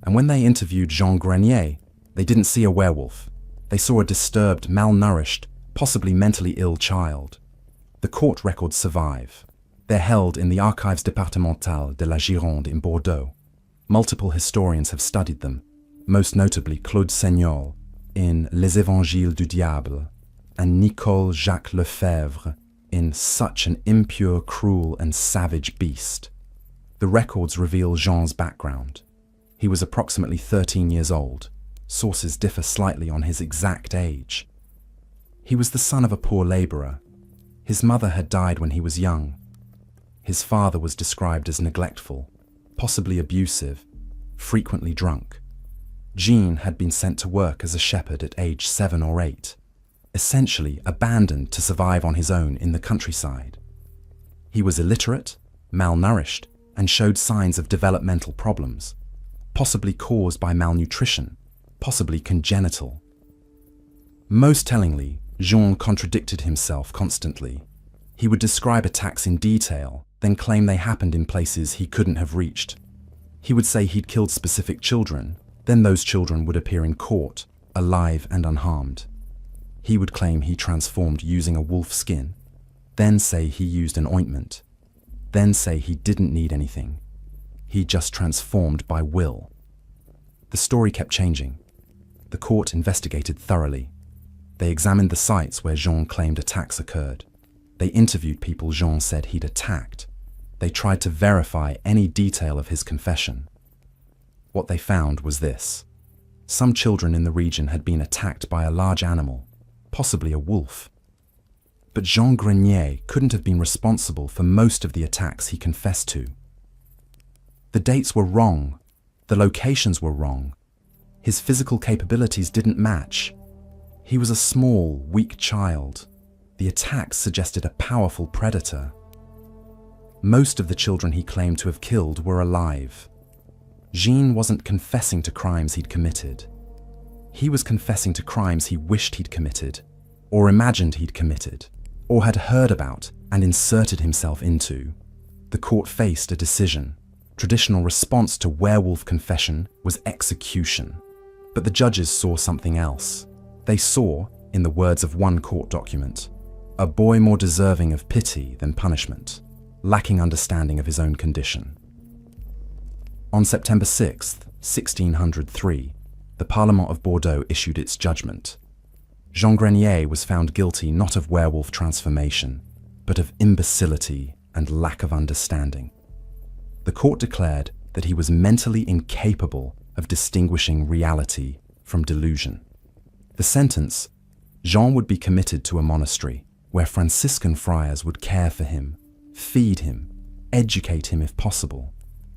And when they interviewed Jean Grenier, they didn't see a werewolf. They saw a disturbed, malnourished, possibly mentally ill child. The court records survive. They're held in the Archives départementales de la Gironde in Bordeaux. Multiple historians have studied them, most notably Claude Seignol in Les Évangiles du Diable and Nicole Jacques Lefebvre in Such an Impure, Cruel and Savage Beast. The records reveal Jean's background. He was approximately 13 years old. Sources differ slightly on his exact age. He was the son of a poor laborer. His mother had died when he was young. His father was described as neglectful, possibly abusive, frequently drunk. Jean had been sent to work as a shepherd at age 7 or 8, essentially abandoned to survive on his own in the countryside. He was illiterate, malnourished, and showed signs of developmental problems, possibly caused by malnutrition, possibly congenital. Most tellingly, Jean contradicted himself constantly. He would describe attacks in detail, then claim they happened in places he couldn't have reached. He would say he'd killed specific children, then those children would appear in court, alive and unharmed. He would claim he transformed using a wolf skin, then say he used an ointment, then say he didn't need anything. He just transformed by will. The story kept changing. The court investigated thoroughly. They examined the sites where Jean claimed attacks occurred. They interviewed people Jean said he'd attacked. They tried to verify any detail of his confession. What they found was this: some children in the region had been attacked by a large animal, possibly a wolf. But Jean Grenier couldn't have been responsible for most of the attacks he confessed to. The dates were wrong. The locations were wrong. His physical capabilities didn't match. He was a small, weak child. The attacks suggested a powerful predator. Most of the children he claimed to have killed were alive. Jean wasn't confessing to crimes he'd committed. He was confessing to crimes he wished he'd committed, or imagined he'd committed, or had heard about and inserted himself into. The court faced a decision. Traditional response to werewolf confession was execution. But the judges saw something else. They saw, in the words of one court document, a boy more deserving of pity than punishment, lacking understanding of his own condition. On September 6th, 1603, the Parlement of Bordeaux issued its judgment. Jean Grenier was found guilty not of werewolf transformation, but of imbecility and lack of understanding. The court declared that he was mentally incapable of distinguishing reality from delusion. The sentence: Jean would be committed to a monastery where Franciscan friars would care for him, feed him, educate him if possible,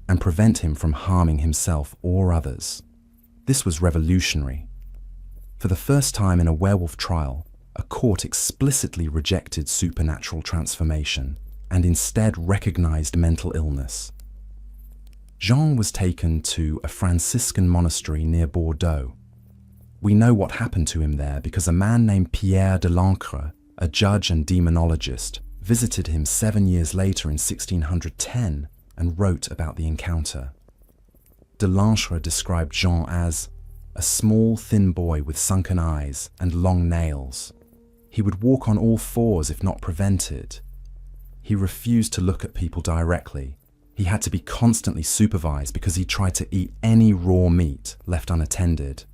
and prevent him from harming himself or others. This was revolutionary. For the first time in a werewolf trial, a court explicitly rejected supernatural transformation and instead recognized mental illness. Jean was taken to a Franciscan monastery near Bordeaux. We know what happened to him there because a man named Pierre de Lancre, a judge and demonologist, visited him 7 years later in 1610 and wrote about the encounter. De Lancre described Jean as a small, thin boy with sunken eyes and long nails. He would walk on all fours if not prevented. He refused to look at people directly. He had to be constantly supervised because he tried to eat any raw meat left unattended.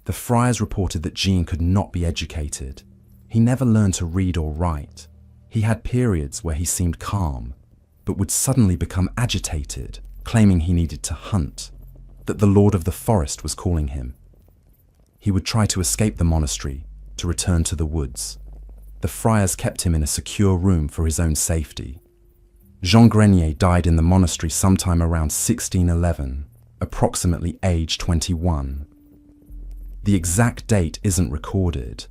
The friars reported that Jean could not be educated. He never learned to read or write. He had periods where he seemed calm, but would suddenly become agitated, claiming he needed to hunt, that the Lord of the Forest was calling him. He would try to escape the monastery, to return to the woods. The friars kept him in a secure room for his own safety. Jean Grenier died in the monastery sometime around 1611, approximately age 21. The exact date isn't recorded.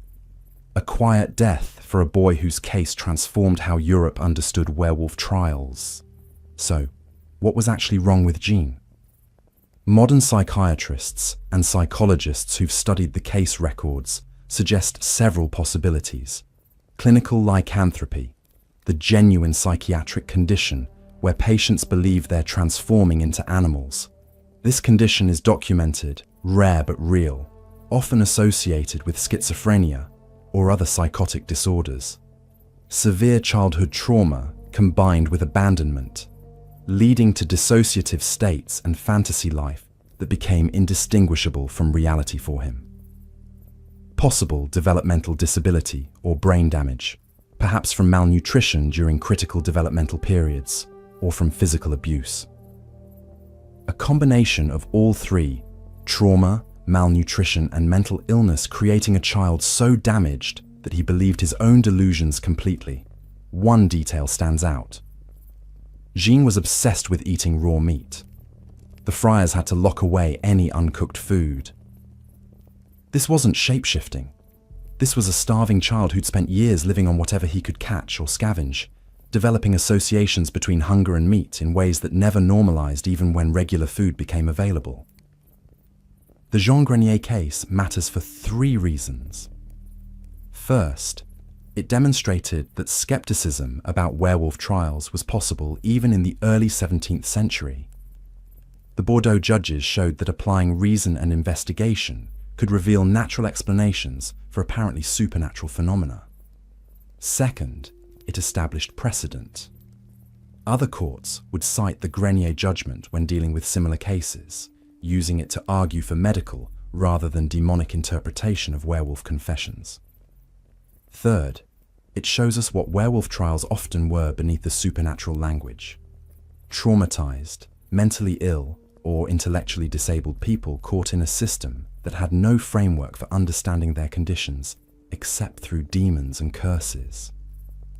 A quiet death for a boy whose case transformed how Europe understood werewolf trials. So, what was actually wrong with Jean? Modern psychiatrists and psychologists who've studied the case records suggest several possibilities. Clinical lycanthropy, the genuine psychiatric condition where patients believe they're transforming into animals. This condition is documented, rare but real, often associated with schizophrenia or other psychotic disorders. Severe childhood trauma combined with abandonment, leading to dissociative states and fantasy life that became indistinguishable from reality for him. Possible developmental disability or brain damage, perhaps from malnutrition during critical developmental periods or from physical abuse. A combination of all three, trauma, malnutrition, and mental illness, creating a child so damaged that he believed his own delusions completely. One detail stands out. Jean was obsessed with eating raw meat. The friars had to lock away any uncooked food. This wasn't shape-shifting. This was a starving child who'd spent years living on whatever he could catch or scavenge, developing associations between hunger and meat in ways that never normalized even when regular food became available. The Jean Grenier case matters for 3 reasons. First, it demonstrated that skepticism about werewolf trials was possible even in the early 17th century. The Bordeaux judges showed that applying reason and investigation could reveal natural explanations for apparently supernatural phenomena. Second, it established precedent. Other courts would cite the Grenier judgment when dealing with similar cases, using it to argue for medical rather than demonic interpretation of werewolf confessions. Third, it shows us what werewolf trials often were beneath the supernatural language. Traumatized, mentally ill, or intellectually disabled people caught in a system that had no framework for understanding their conditions except through demons and curses.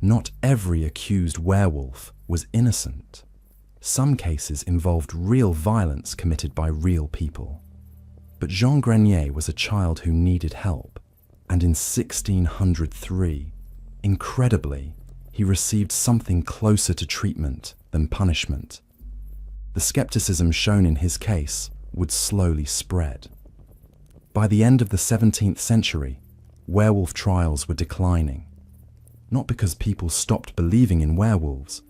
Not every accused werewolf was innocent. Some cases involved real violence committed by real people. But Jean Grenier was a child who needed help, and in 1603, incredibly, he received something closer to treatment than punishment. The skepticism shown in his case would slowly spread. By the end of the 17th century, werewolf trials were declining, not because people stopped believing in werewolves,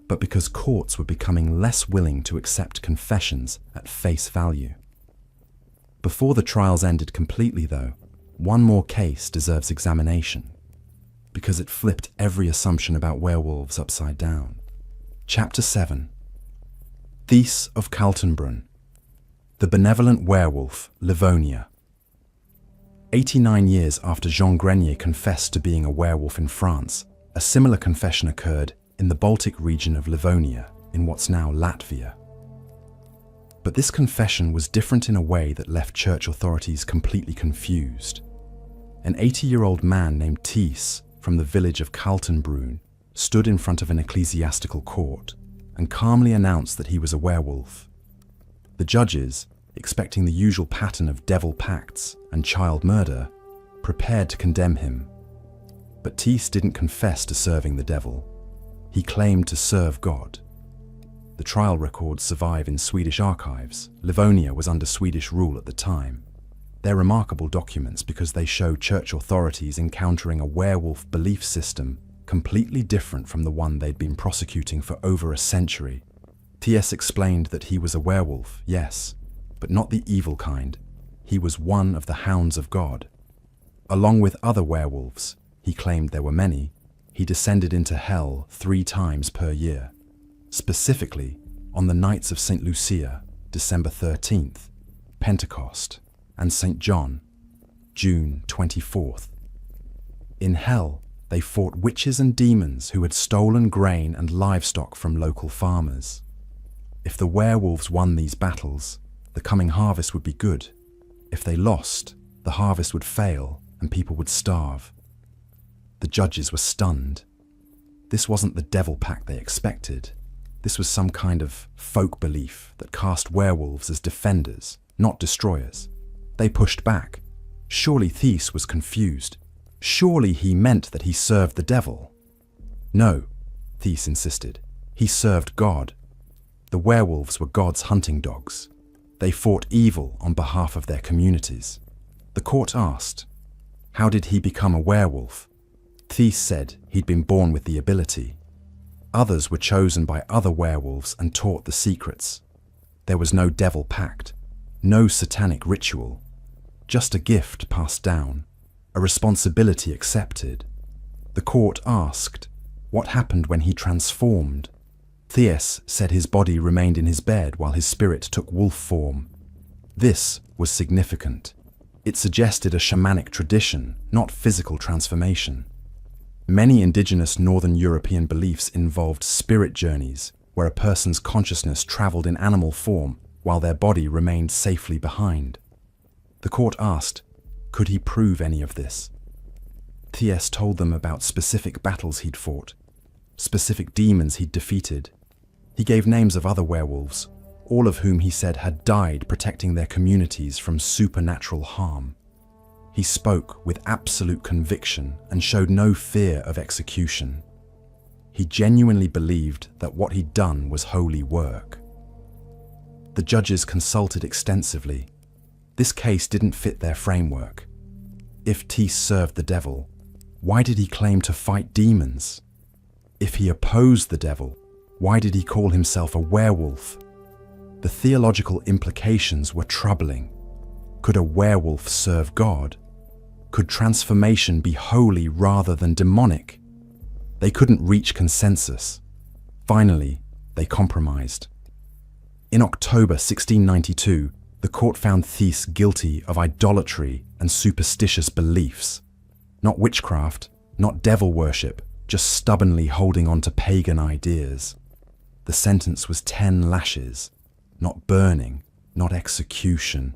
but because courts were becoming less willing to accept confessions at face value. Before the trials ended completely, though, one more case deserves examination, because it flipped every assumption about werewolves upside down. Chapter 7. These of Kaltenbrunn. The benevolent werewolf, Livonia. 89 years after Jean Grenier confessed to being a werewolf in France, a similar confession occurred in the Baltic region of Livonia, in what's now Latvia. But this confession was different in a way that left church authorities completely confused. An 80-year-old man named Thies from the village of Kaltenbrunn stood in front of an ecclesiastical court and calmly announced that he was a werewolf. The judges, expecting the usual pattern of devil pacts and child murder, prepared to condemn him. But Thies didn't confess to serving the devil. He claimed to serve God. The trial records survive in Swedish archives. Livonia was under Swedish rule at the time. They're remarkable documents because they show church authorities encountering a werewolf belief system completely different from the one they'd been prosecuting for over a century. Thies explained that he was a werewolf, yes, but not the evil kind. He was one of the hounds of God. Along with other werewolves, he claimed there were many, he descended into hell 3 times per year. Specifically, on the nights of St. Lucia, December 13th, Pentecost, and St. John, June 24th. In hell, they fought witches and demons who had stolen grain and livestock from local farmers. If the werewolves won these battles, the coming harvest would be good. If they lost, the harvest would fail and people would starve. The judges were stunned. This wasn't the devil pact they expected. This was some kind of folk belief that cast werewolves as defenders, not destroyers. They pushed back. Surely Thies was confused. Surely he meant that he served the devil. No, Thies insisted. He served God. The werewolves were God's hunting dogs. They fought evil on behalf of their communities. The court asked, how did he become a werewolf? Thies said he'd been born with the ability. Others were chosen by other werewolves and taught the secrets. There was no devil pact, no satanic ritual, just a gift passed down, a responsibility accepted. The court asked, what happened when he transformed? Thies said his body remained in his bed while his spirit took wolf form. This was significant. It suggested a shamanic tradition, not physical transformation. Many indigenous Northern European beliefs involved spirit journeys, where a person's consciousness traveled in animal form while their body remained safely behind. The court asked, could he prove any of this? Thies told them about specific battles he'd fought, specific demons he'd defeated. He gave names of other werewolves, all of whom he said had died protecting their communities from supernatural harm. He spoke with absolute conviction and showed no fear of execution. He genuinely believed that what he'd done was holy work. The judges consulted extensively. This case didn't fit their framework. If Thies served the devil, why did he claim to fight demons? If he opposed the devil, why did he call himself a werewolf? The theological implications were troubling. Could a werewolf serve God? Could transformation be holy rather than demonic? They couldn't reach consensus. Finally, they compromised. In October 1692, the court found Thies guilty of idolatry and superstitious beliefs. Not witchcraft, not devil worship, just stubbornly holding on to pagan ideas. The sentence was 10 lashes, not burning, not execution,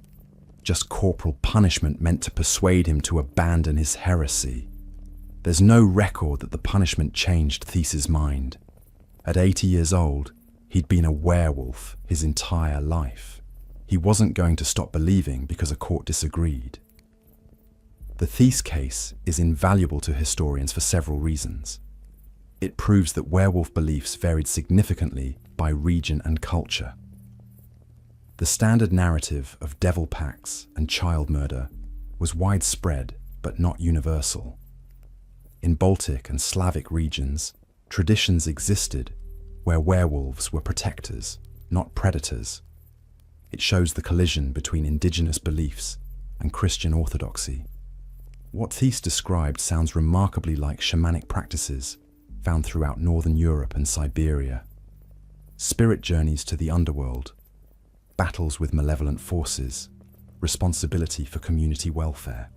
just corporal punishment meant to persuade him to abandon his heresy. There's no record that the punishment changed Thies's mind. At 80 years old, he'd been a werewolf his entire life. He wasn't going to stop believing because a court disagreed. The Thies case is invaluable to historians for several reasons. It proves that werewolf beliefs varied significantly by region and culture. The standard narrative of devil pacts and child murder was widespread but not universal. In Baltic and Slavic regions, traditions existed where werewolves were protectors, not predators. It shows the collision between indigenous beliefs and Christian orthodoxy. What Thies described sounds remarkably like shamanic practices found throughout Northern Europe and Siberia. Spirit journeys to the underworld, battles with malevolent forces, responsibility for community welfare.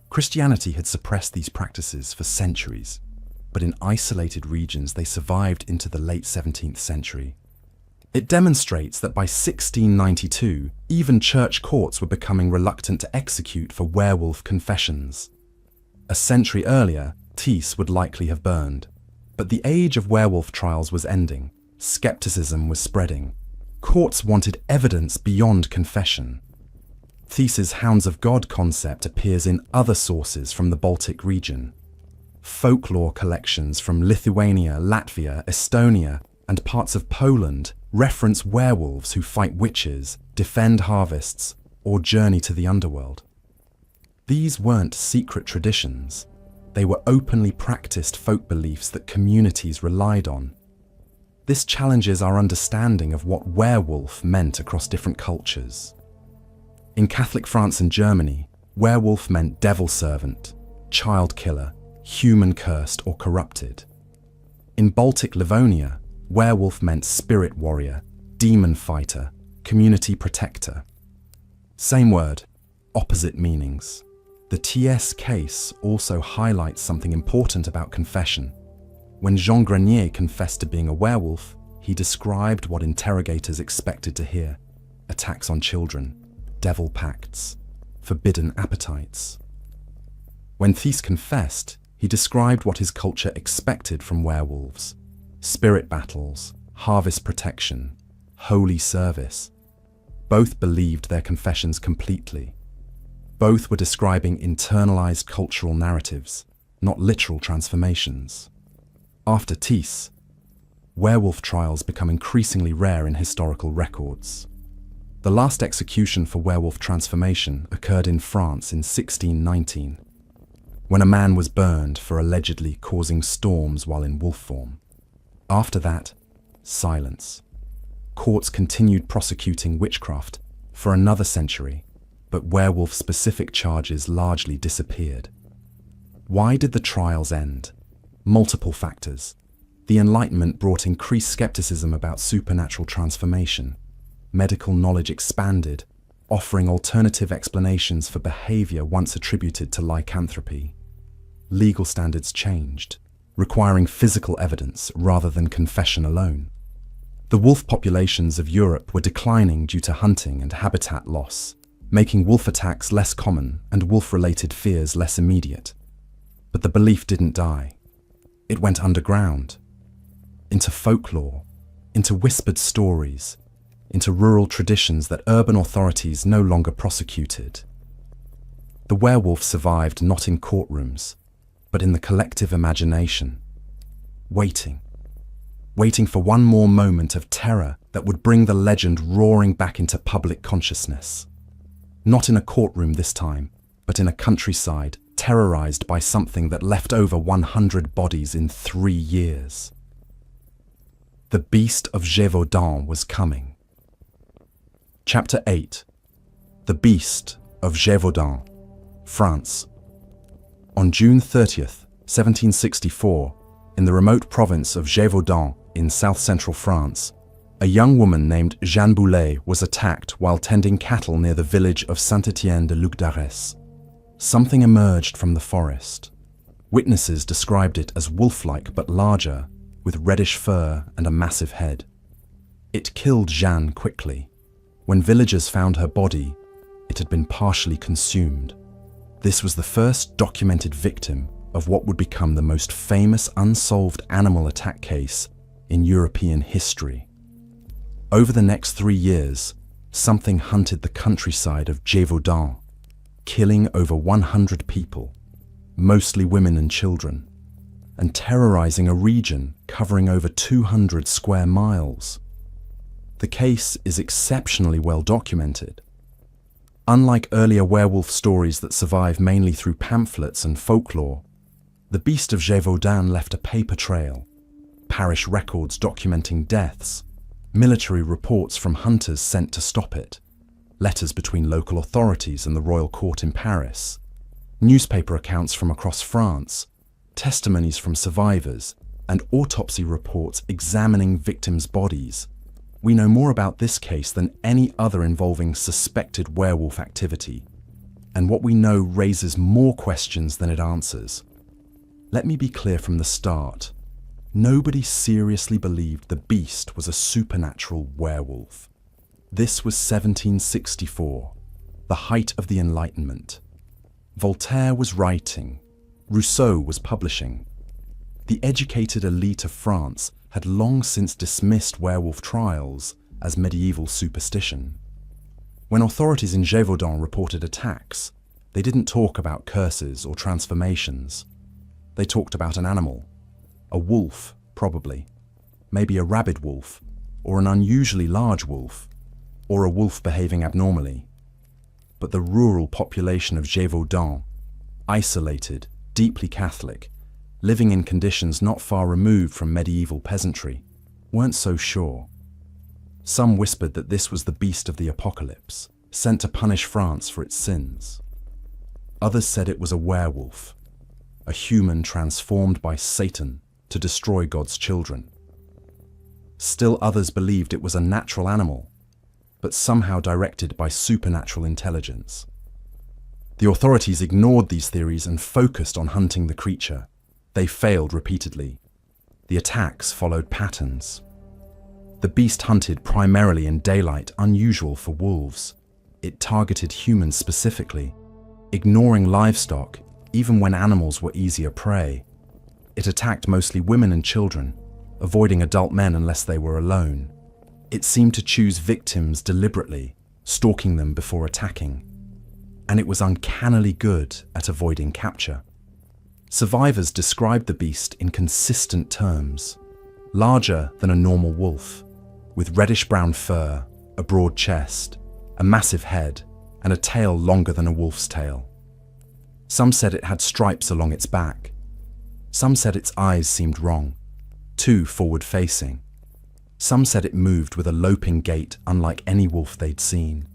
Christianity had suppressed these practices for centuries, but in isolated regions they survived into the late 17th century. It demonstrates that by 1692, even church courts were becoming reluctant to execute for werewolf confessions. A century earlier, Thies would likely have burned. But the age of werewolf trials was ending. Skepticism was spreading. Courts wanted evidence beyond confession. Thies's Hounds of God concept appears in other sources from the Baltic region. Folklore collections from Lithuania, Latvia, Estonia, and parts of Poland reference werewolves who fight witches, defend harvests, or journey to the underworld. These weren't secret traditions. They were openly practiced folk beliefs that communities relied on. This challenges our understanding of what werewolf meant across different cultures. In Catholic France and Germany, werewolf meant devil servant, child killer, human cursed or corrupted. In Baltic Livonia, werewolf meant spirit warrior, demon fighter, community protector. Same word, opposite meanings. The Thies case also highlights something important about confession. When Jean Grenier confessed to being a werewolf, he described what interrogators expected to hear: attacks on children, devil pacts, forbidden appetites. When Thies confessed, he described what his culture expected from werewolves: spirit battles, harvest protection, holy service. Both believed their confessions completely. Both were describing internalized cultural narratives, not literal transformations. After Thies, werewolf trials become increasingly rare in historical records. The last execution for werewolf transformation occurred in France in 1619, when a man was burned for allegedly causing storms while in wolf form. After that, silence. Courts continued prosecuting witchcraft for another century, but werewolf-specific charges largely disappeared. Why did the trials end? Multiple factors. The Enlightenment brought increased skepticism about supernatural transformation. Medical knowledge expanded, offering alternative explanations for behavior once attributed to lycanthropy. Legal standards changed, requiring physical evidence rather than confession alone. The wolf populations of Europe were declining due to hunting and habitat loss, making wolf attacks less common and wolf-related fears less immediate. But the belief didn't die. It went underground, into folklore, into whispered stories, into rural traditions that urban authorities no longer prosecuted. The werewolf survived not in courtrooms, but in the collective imagination, waiting for one more moment of terror that would bring the legend roaring back into public consciousness. Not in a courtroom this time, but in a countryside terrorized by something that left over 100 bodies in 3 years. The Beast of Gévaudan was coming. Chapter 8. The Beast of Gévaudan, France. On June 30th, 1764, in the remote province of Gévaudan in south-central France, a young woman named Jeanne Boulet was attacked while tending cattle near the village of Saint-Étienne-de-Luc-d'Arès. Something emerged from the forest. Witnesses described it as wolf-like but larger, with reddish fur and a massive head. It killed Jeanne quickly. When villagers found her body, it had been partially consumed. This was the first documented victim of what would become the most famous unsolved animal attack case in European history. Over the next 3 years, something hunted the countryside of Gévaudan, killing over 100 people, mostly women and children, and terrorizing a region covering over 200 square miles. The case is exceptionally well documented. Unlike earlier werewolf stories that survive mainly through pamphlets and folklore, the Beast of Gévaudan left a paper trail, parish records documenting deaths, military reports from hunters sent to stop it, letters between local authorities and the royal court in Paris, newspaper accounts from across France, testimonies from survivors, and autopsy reports examining victims' bodies. We know more about this case than any other involving suspected werewolf activity, and what we know raises more questions than it answers. Let me be clear from the start. Nobody seriously believed the beast was a supernatural werewolf. This was 1764, the height of the Enlightenment. Voltaire was writing, Rousseau was publishing. The educated elite of France had long since dismissed werewolf trials as medieval superstition. When authorities in Gévaudan reported attacks, they didn't talk about curses or transformations. They talked about an animal. A wolf, probably. Maybe a rabid wolf, or an unusually large wolf, or a wolf behaving abnormally. But the rural population of Gévaudan, isolated, deeply Catholic, living in conditions not far removed from medieval peasantry, weren't so sure. Some whispered that this was the beast of the apocalypse, sent to punish France for its sins. Others said it was a werewolf, a human transformed by Satan to destroy God's children. Still others believed it was a natural animal, but somehow directed by supernatural intelligence. The authorities ignored these theories and focused on hunting the creature. They failed repeatedly. The attacks followed patterns. The beast hunted primarily in daylight, unusual for wolves. It targeted humans specifically, ignoring livestock even when animals were easier prey. It attacked mostly women and children, avoiding adult men unless they were alone. It seemed to choose victims deliberately, stalking them before attacking. And it was uncannily good at avoiding capture. Survivors described the beast in consistent terms. Larger than a normal wolf, with reddish-brown fur, a broad chest, a massive head, and a tail longer than a wolf's tail. Some said it had stripes along its back. Some said its eyes seemed wrong, too forward-facing. Some said it moved with a loping gait unlike any wolf they'd seen.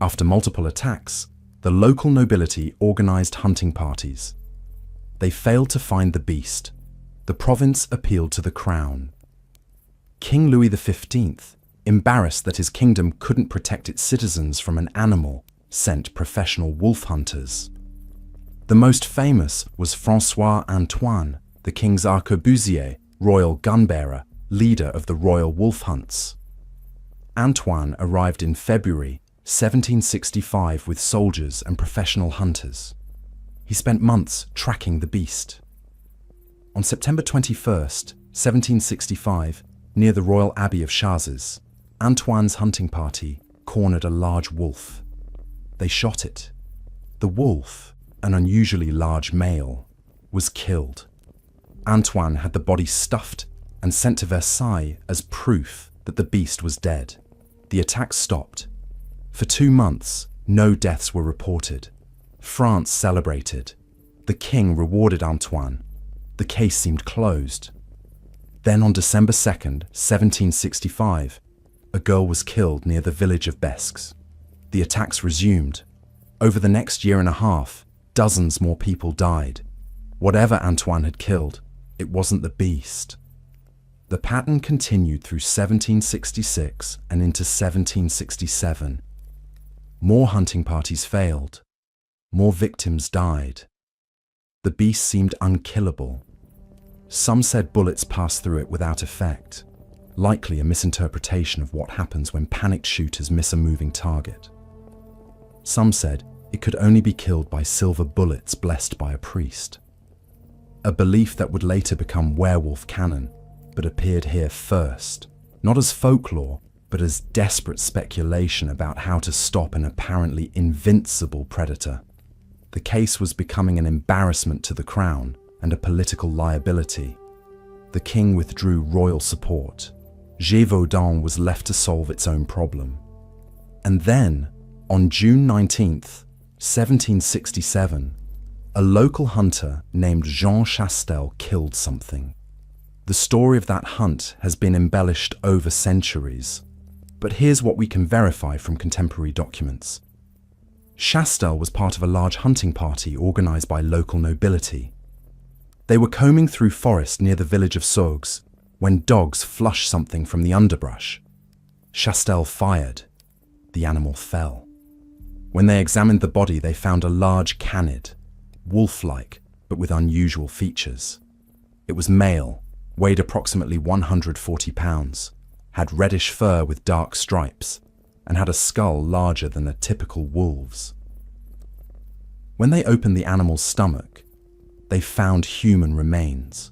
After multiple attacks, the local nobility organized hunting parties. They failed to find the beast. The province appealed to the crown. King Louis XV, embarrassed that his kingdom couldn't protect its citizens from an animal, sent professional wolf hunters. The most famous was François Antoine, the king's arquebusier, royal gun-bearer, leader of the royal wolf hunts. Antoine arrived in February 1765 with soldiers and professional hunters. He spent months tracking the beast. On September 21st, 1765, near the Royal Abbey of Chazes, Antoine's hunting party cornered a large wolf. They shot it. The wolf, an unusually large male, was killed. Antoine had the body stuffed and sent to Versailles as proof that the beast was dead. The attack stopped. For 2 months, no deaths were reported. France celebrated. The king rewarded Antoine. The case seemed closed. Then on December 2nd, 1765, a girl was killed near the village of Besques. The attacks resumed. Over the next year and a half, dozens more people died. Whatever Antoine had killed, it wasn't the beast. The pattern continued through 1766 and into 1767. More hunting parties failed. More victims died. The beast seemed unkillable. Some said bullets passed through it without effect, likely a misinterpretation of what happens when panicked shooters miss a moving target. Some said it could only be killed by silver bullets blessed by a priest. A belief that would later become werewolf canon, but appeared here first, not as folklore, but as desperate speculation about how to stop an apparently invincible predator. The case was becoming an embarrassment to the crown and a political liability. The king withdrew royal support. Gévaudan was left to solve its own problem. And then, on June 19th, 1767, a local hunter named Jean Chastel killed something. The story of that hunt has been embellished over centuries, but here's what we can verify from contemporary documents. Chastel was part of a large hunting party organized by local nobility. They were combing through forest near the village of Saugues when dogs flushed something from the underbrush. Chastel fired. The animal fell. When they examined the body, they found a large canid, wolf-like, but with unusual features. It was male, weighed approximately 140 pounds, had reddish fur with dark stripes, and had a skull larger than a typical wolf's. When they opened the animal's stomach, they found human remains.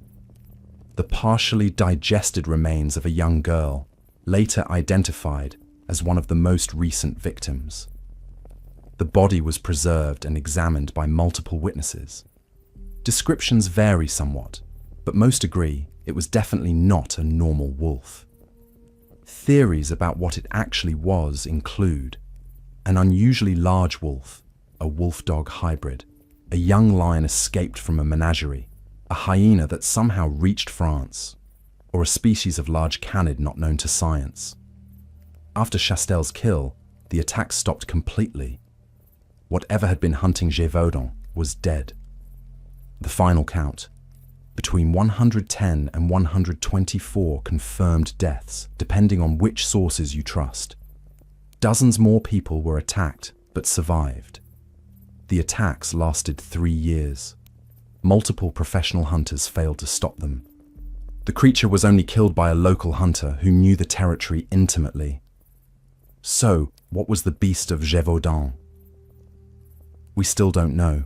The partially digested remains of a young girl, later identified as one of the most recent victims. The body was preserved and examined by multiple witnesses. Descriptions vary somewhat, but most agree it was definitely not a normal wolf. Theories about what it actually was include an unusually large wolf, a wolf-dog hybrid, a young lion escaped from a menagerie, a hyena that somehow reached France, or a species of large canid not known to science. After Chastel's kill, the attack stopped completely. Whatever had been hunting Gévaudan was dead. The final count: between 110 and 124 confirmed deaths, depending on which sources you trust. Dozens more people were attacked, but survived. The attacks lasted 3 years. Multiple professional hunters failed to stop them. The creature was only killed by a local hunter who knew the territory intimately. So, what was the beast of Gévaudan? We still don't know.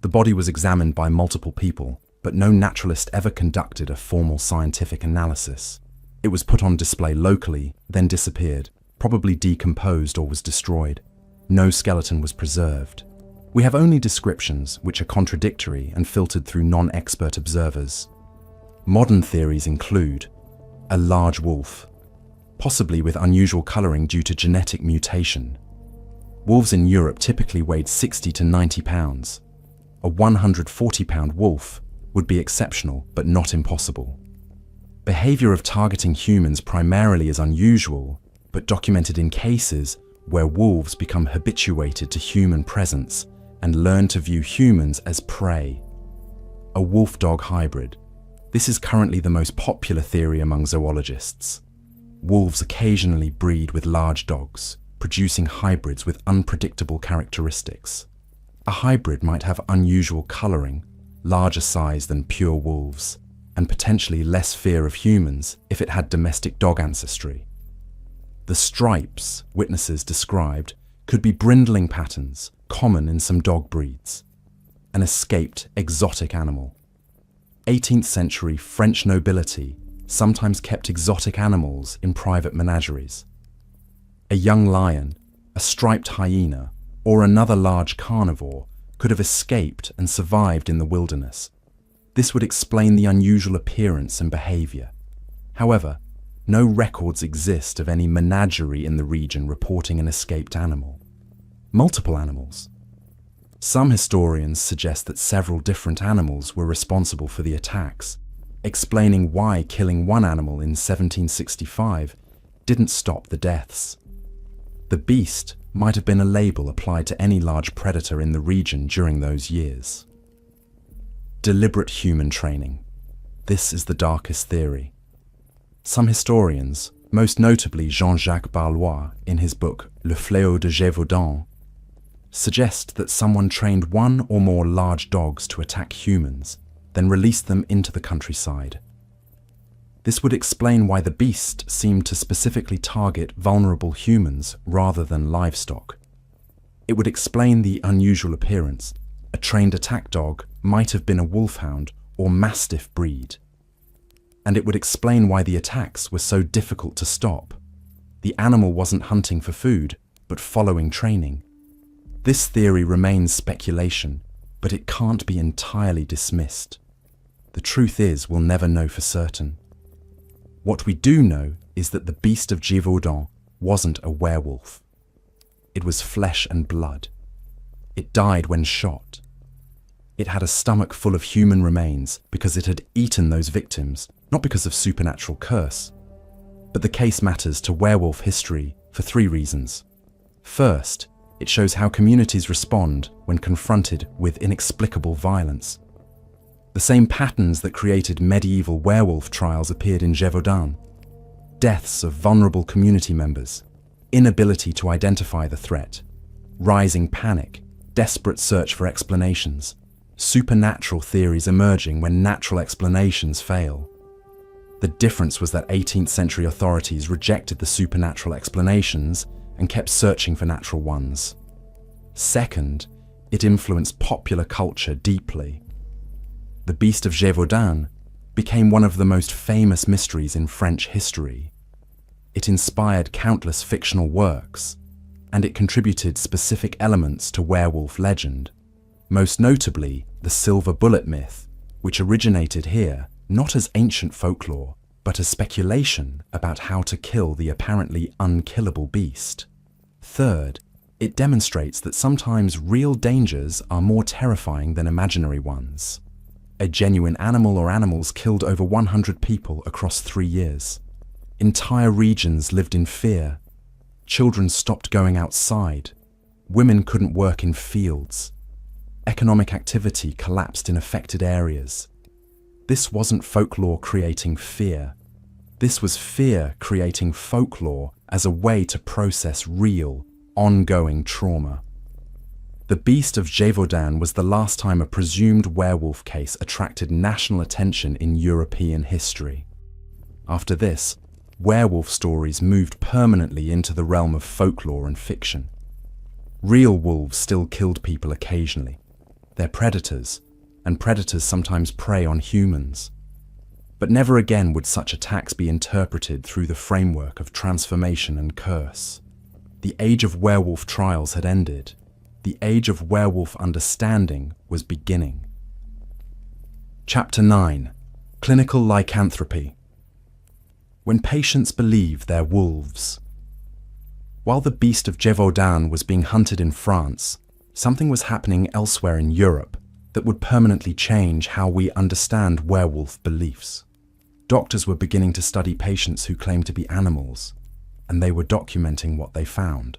The body was examined by multiple people, but no naturalist ever conducted a formal scientific analysis. It was put on display locally, then disappeared, probably decomposed or was destroyed. No skeleton was preserved. We have only descriptions which are contradictory and filtered through non-expert observers. Modern theories include a large wolf, possibly with unusual coloring due to genetic mutation. Wolves in Europe typically weighed 60 to 90 pounds. A 140-pound wolf would be exceptional, but not impossible. Behavior of targeting humans primarily is unusual, but documented in cases where wolves become habituated to human presence and learn to view humans as prey. A wolf-dog hybrid. This is currently the most popular theory among zoologists. Wolves occasionally breed with large dogs, producing hybrids with unpredictable characteristics. A hybrid might have unusual coloring, larger size than pure wolves, and potentially less fear of humans if it had domestic dog ancestry. The stripes witnesses described could be brindling patterns common in some dog breeds. An escaped exotic animal. 18th century French nobility sometimes kept exotic animals in private menageries. A young lion, a striped hyena, or another large carnivore could have escaped and survived in the wilderness. This would explain the unusual appearance and behavior. However, no records exist of any menagerie in the region reporting an escaped animal. Multiple animals. Some historians suggest that several different animals were responsible for the attacks, explaining why killing one animal in 1765 didn't stop the deaths. The beast might have been a label applied to any large predator in the region during those years. Deliberate human training. This is the darkest theory. Some historians, most notably Jean-Jacques Barlois in his book Le Fléau de Gévaudan, suggest that someone trained one or more large dogs to attack humans, then released them into the countryside. This would explain why the beast seemed to specifically target vulnerable humans rather than livestock. It would explain the unusual appearance. A trained attack dog might have been a wolfhound or mastiff breed. And it would explain why the attacks were so difficult to stop. The animal wasn't hunting for food, but following training. This theory remains speculation, but it can't be entirely dismissed. The truth is, we'll never know for certain. What we do know is that the beast of Gévaudan wasn't a werewolf. It was flesh and blood. It died when shot. It had a stomach full of human remains because it had eaten those victims, not because of supernatural curse. But the case matters to werewolf history for 3 reasons. First, it shows how communities respond when confronted with inexplicable violence. The same patterns that created medieval werewolf trials appeared in Gévaudan. deaths of vulnerable community members, inability to identify the threat, rising panic, desperate search for explanations, supernatural theories emerging when natural explanations fail. The difference was that 18th century authorities rejected the supernatural explanations and kept searching for natural ones. Second, it influenced popular culture deeply. The Beast of Gévaudan became one of the most famous mysteries in French history. It inspired countless fictional works, and it contributed specific elements to werewolf legend, most notably the silver bullet myth, which originated here not as ancient folklore, but as speculation about how to kill the apparently unkillable beast. Third, it demonstrates that sometimes real dangers are more terrifying than imaginary ones. A genuine animal or animals killed over 100 people across 3 years. Entire regions lived in fear. Children stopped going outside. Women couldn't work in fields. Economic activity collapsed in affected areas. This wasn't folklore creating fear. This was fear creating folklore as a way to process real, ongoing trauma. The Beast of Gévaudan was the last time a presumed werewolf case attracted national attention in European history. After this, werewolf stories moved permanently into the realm of folklore and fiction. Real wolves still killed people occasionally. They're predators, and predators sometimes prey on humans. But never again would such attacks be interpreted through the framework of transformation and curse. The age of werewolf trials had ended. The age of werewolf understanding was beginning. Chapter 9. Clinical Lycanthropy. When patients believe they're wolves. While the Beast of Gévaudan was being hunted in France, something was happening elsewhere in Europe that would permanently change how we understand werewolf beliefs. Doctors were beginning to study patients who claimed to be animals, and they were documenting what they found.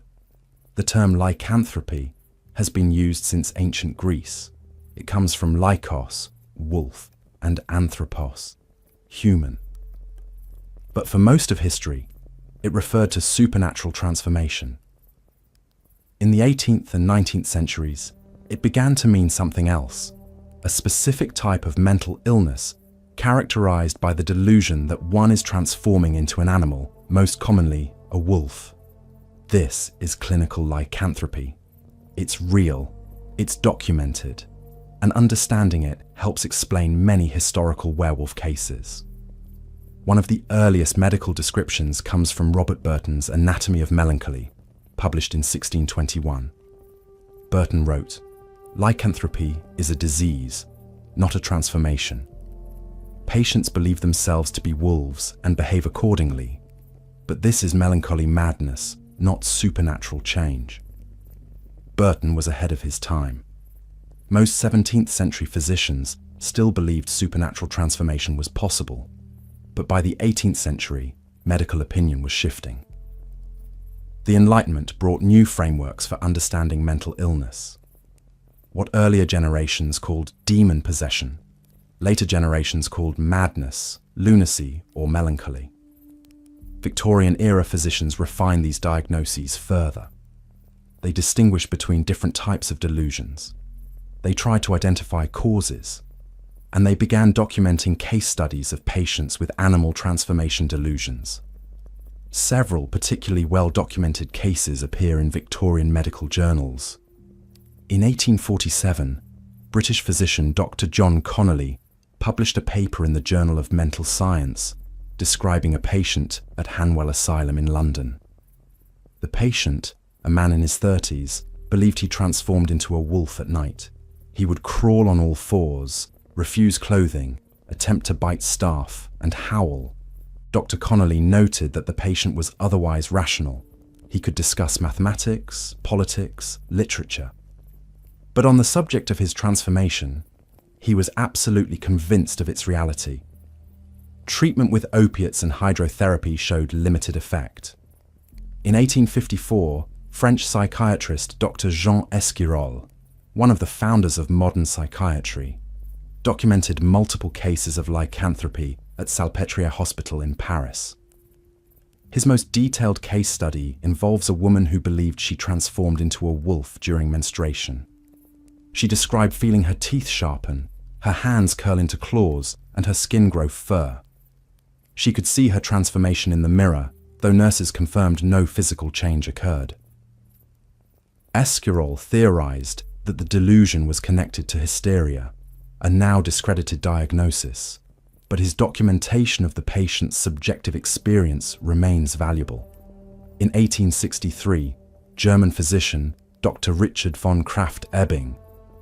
The term lycanthropy has been used since ancient Greece. It comes from lykos, wolf, and anthropos, human. But for most of history, it referred to supernatural transformation. In the 18th and 19th centuries, it began to mean something else, a specific type of mental illness characterized by the delusion that one is transforming into an animal, most commonly a wolf. This is clinical lycanthropy. It's real, it's documented, and understanding it helps explain many historical werewolf cases. One of the earliest medical descriptions comes from Robert Burton's Anatomy of Melancholy, published in 1621. Burton wrote, "Lycanthropy is a disease, not a transformation. Patients believe themselves to be wolves and behave accordingly, but this is melancholy madness, not supernatural change." Burton was ahead of his time. Most 17th century physicians still believed supernatural transformation was possible, but by the 18th century, medical opinion was shifting. The Enlightenment brought new frameworks for understanding mental illness. What earlier generations called demon possession, later generations called madness, lunacy, or melancholy. Victorian-era physicians refined these diagnoses further. They distinguished between different types of delusions. They tried to identify causes, and they began documenting case studies of patients with animal transformation delusions. Several particularly well-documented cases appear in Victorian medical journals. In 1847, British physician Dr. John Connolly published a paper in the Journal of Mental Science describing a patient at Hanwell Asylum in London. The patient, a man in his 30s, believed he transformed into a wolf at night. He would crawl on all fours, refuse clothing, attempt to bite staff, and howl. Dr. Connolly noted that the patient was otherwise rational. He could discuss mathematics, politics, literature. But on the subject of his transformation, he was absolutely convinced of its reality. Treatment with opiates and hydrotherapy showed limited effect. In 1854, French psychiatrist Dr. Jean Esquirol, one of the founders of modern psychiatry, documented multiple cases of lycanthropy at Salpêtrière Hospital in Paris. His most detailed case study involves a woman who believed she transformed into a wolf during menstruation. She described feeling her teeth sharpen, her hands curl into claws, and her skin grow fur. She could see her transformation in the mirror, though nurses confirmed no physical change occurred. Esquirol theorized that the delusion was connected to hysteria, a now discredited diagnosis, but his documentation of the patient's subjective experience remains valuable. In 1863, German physician Dr. Richard von Krafft-Ebing,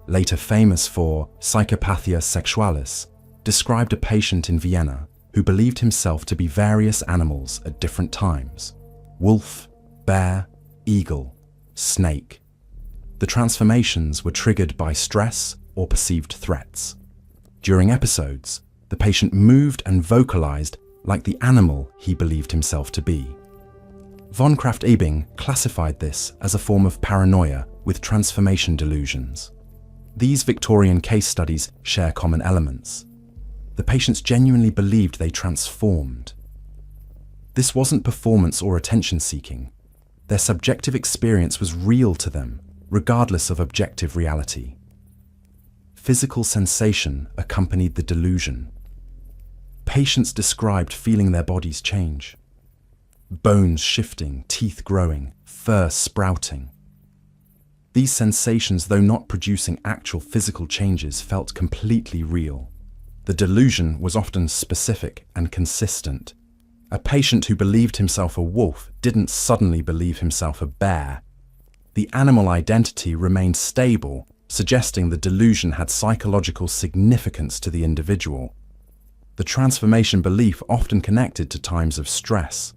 later famous for Psychopathia sexualis, described a patient in Vienna who believed himself to be various animals at different times: wolf, bear, eagle, snake. The transformations were triggered by stress or perceived threats. During episodes, the patient moved and vocalized like the animal he believed himself to be. Von Krafft-Ebing classified this as a form of paranoia with transformation delusions. These Victorian case studies share common elements. The patients genuinely believed they transformed. This wasn't performance or attention-seeking. Their subjective experience was real to them, regardless of objective reality. Physical sensation accompanied the delusion. Patients described feeling their bodies change. Bones shifting, teeth growing, fur sprouting. These sensations, though not producing actual physical changes, felt completely real. The delusion was often specific and consistent. A patient who believed himself a wolf didn't suddenly believe himself a bear. The animal identity remained stable, suggesting the delusion had psychological significance to the individual. The transformation belief often connected to times of stress,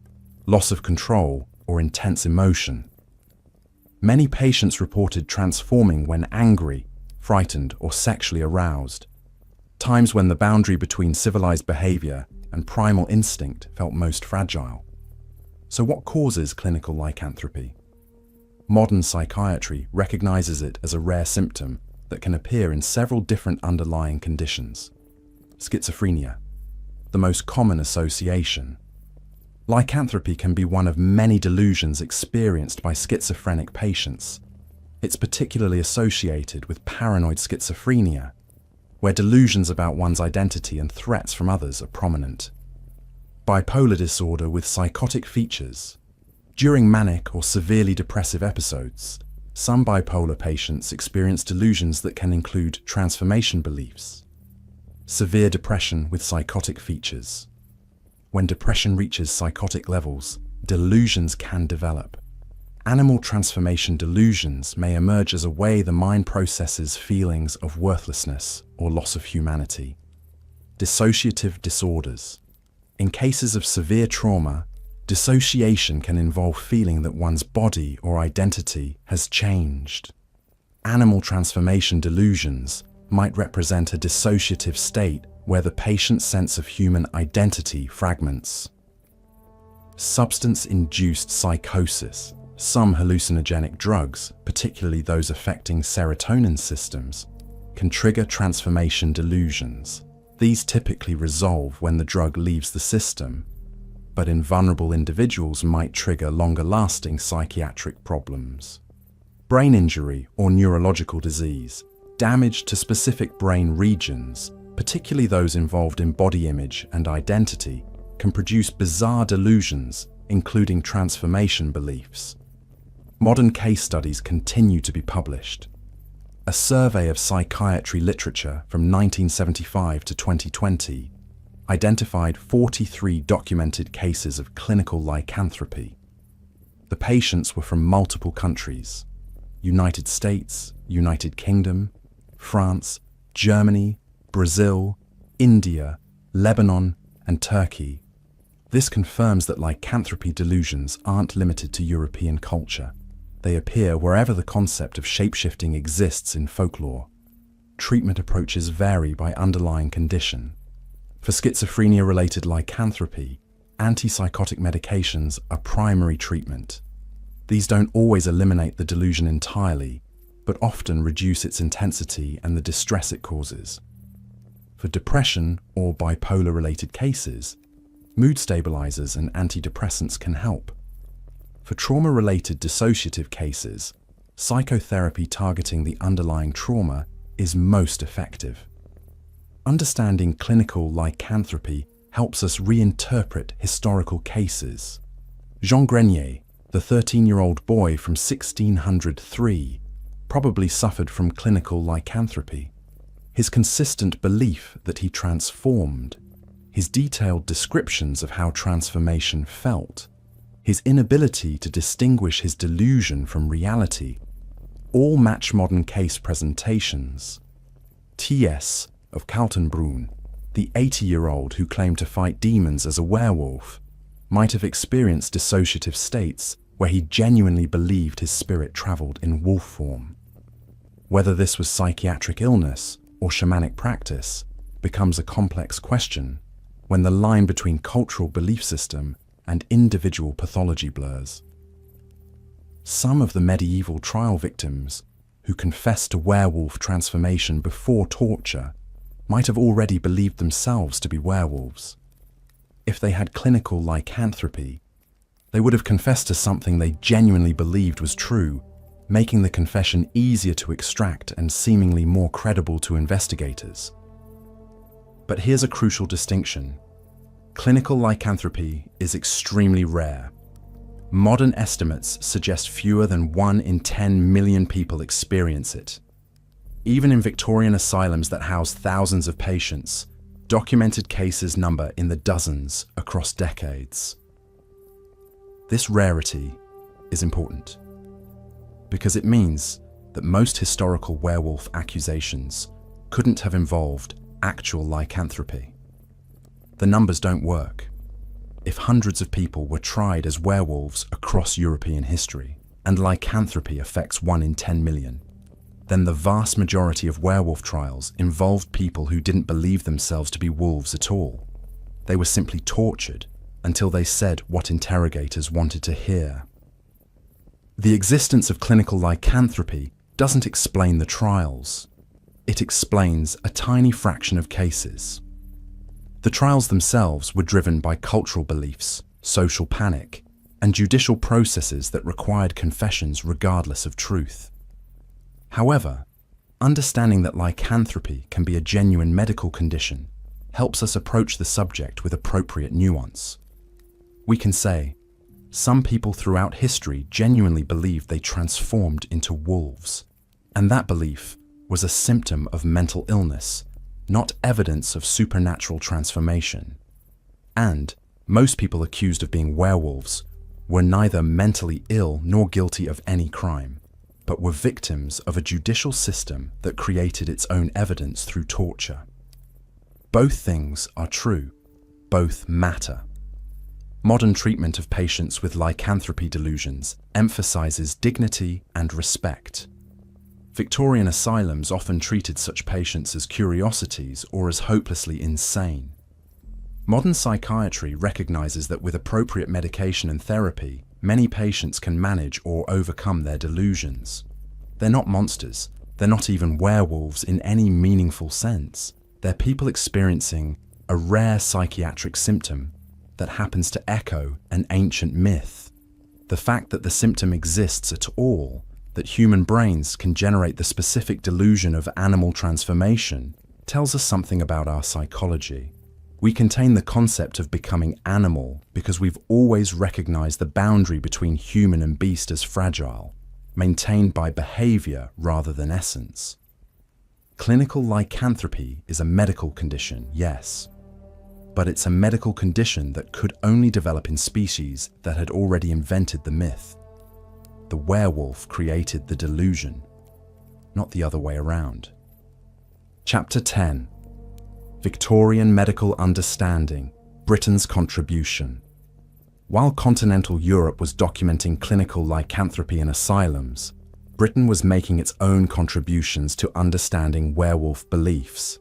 loss of control, or intense emotion. Many patients reported transforming when angry, frightened, or sexually aroused, times when the boundary between civilized behavior and primal instinct felt most fragile. So what causes clinical lycanthropy? Modern psychiatry recognizes it as a rare symptom that can appear in several different underlying conditions. Schizophrenia, the most common association. Lycanthropy can be one of many delusions experienced by schizophrenic patients. It's particularly associated with paranoid schizophrenia, where delusions about one's identity and threats from others are prominent. Bipolar disorder with psychotic features. During manic or severely depressive episodes, some bipolar patients experience delusions that can include transformation beliefs. Severe depression with psychotic features. When depression reaches psychotic levels, delusions can develop. Animal transformation delusions may emerge as a way the mind processes feelings of worthlessness or loss of humanity. Dissociative disorders. In cases of severe trauma, dissociation can involve feeling that one's body or identity has changed. Animal transformation delusions might represent a dissociative state where the patient's sense of human identity fragments. Substance-induced psychosis. Some hallucinogenic drugs, particularly those affecting serotonin systems, can trigger transformation delusions. These typically resolve when the drug leaves the system, but in vulnerable individuals might trigger longer-lasting psychiatric problems. Brain injury or neurological disease. Damage to specific brain regions, particularly those involved in body image and identity, can produce bizarre delusions, including transformation beliefs. Modern case studies continue to be published. A survey of psychiatry literature from 1975 to 2020 identified 43 documented cases of clinical lycanthropy. The patients were from multiple countries: United States, United Kingdom, France, Germany, Brazil, India, Lebanon, and Turkey. This confirms that lycanthropy delusions aren't limited to European culture. They appear wherever the concept of shapeshifting exists in folklore. Treatment approaches vary by underlying condition. For schizophrenia-related lycanthropy, antipsychotic medications are primary treatment. These don't always eliminate the delusion entirely, but often reduce its intensity and the distress it causes. For depression or bipolar-related cases, Mood stabilizers and antidepressants can help. For trauma-related dissociative cases, psychotherapy targeting the underlying trauma is most effective. Understanding clinical lycanthropy helps us reinterpret historical cases. Jean Grenier, the 13-year-old boy from 1603, probably suffered from clinical lycanthropy. His consistent belief that he transformed, his detailed descriptions of how transformation felt, his inability to distinguish his delusion from reality, all match modern case presentations. T.S. of Kaltenbrunn, the 80-year-old who claimed to fight demons as a werewolf, might have experienced dissociative states where he genuinely believed his spirit traveled in wolf form. Whether this was psychiatric illness or shamanic practice becomes a complex question when the line between cultural belief system and individual pathology blurs. Some of the medieval trial victims who confessed to werewolf transformation before torture might have already believed themselves to be werewolves. If they had clinical lycanthropy, they would have confessed to something they genuinely believed was true, making the confession easier to extract and seemingly more credible to investigators. But here's a crucial distinction. Clinical lycanthropy is extremely rare. Modern estimates suggest fewer than 1 in 10 million people experience it. Even in Victorian asylums that house thousands of patients, documented cases number in the dozens across decades. This rarity is important because it means that most historical werewolf accusations couldn't have involved actual lycanthropy. The numbers don't work. If hundreds of people were tried as werewolves across European history, and lycanthropy affects 1 in 10 million, then the vast majority of werewolf trials involved people who didn't believe themselves to be wolves at all. They were simply tortured until they said what interrogators wanted to hear. The existence of clinical lycanthropy doesn't explain the trials. It explains a tiny fraction of cases. The trials themselves were driven by cultural beliefs, social panic, and judicial processes that required confessions regardless of truth. However, understanding that lycanthropy can be a genuine medical condition helps us approach the subject with appropriate nuance. We can say, some people throughout history genuinely believed they transformed into wolves, and that belief was a symptom of mental illness, not evidence of supernatural transformation. And most people accused of being werewolves were neither mentally ill nor guilty of any crime, but were victims of a judicial system that created its own evidence through torture. Both things are true. Both matter. Modern treatment of patients with lycanthropy delusions emphasizes dignity and respect. Victorian asylums often treated such patients as curiosities or as hopelessly insane. Modern psychiatry recognizes that with appropriate medication and therapy, many patients can manage or overcome their delusions. They're not monsters. They're not even werewolves in any meaningful sense. They're people experiencing a rare psychiatric symptom that happens to echo an ancient myth. The fact that the symptom exists at all, that human brains can generate the specific delusion of animal transformation, tells us something about our psychology. We contain the concept of becoming animal because we've always recognized the boundary between human and beast as fragile, maintained by behavior rather than essence. Clinical lycanthropy is a medical condition, yes, but it's a medical condition that could only develop in species that had already invented the myth. The werewolf created the delusion, not the other way around. Chapter 10. Victorian Medical Understanding, Britain's Contribution. While continental Europe was documenting clinical lycanthropy in asylums, Britain was making its own contributions to understanding werewolf beliefs.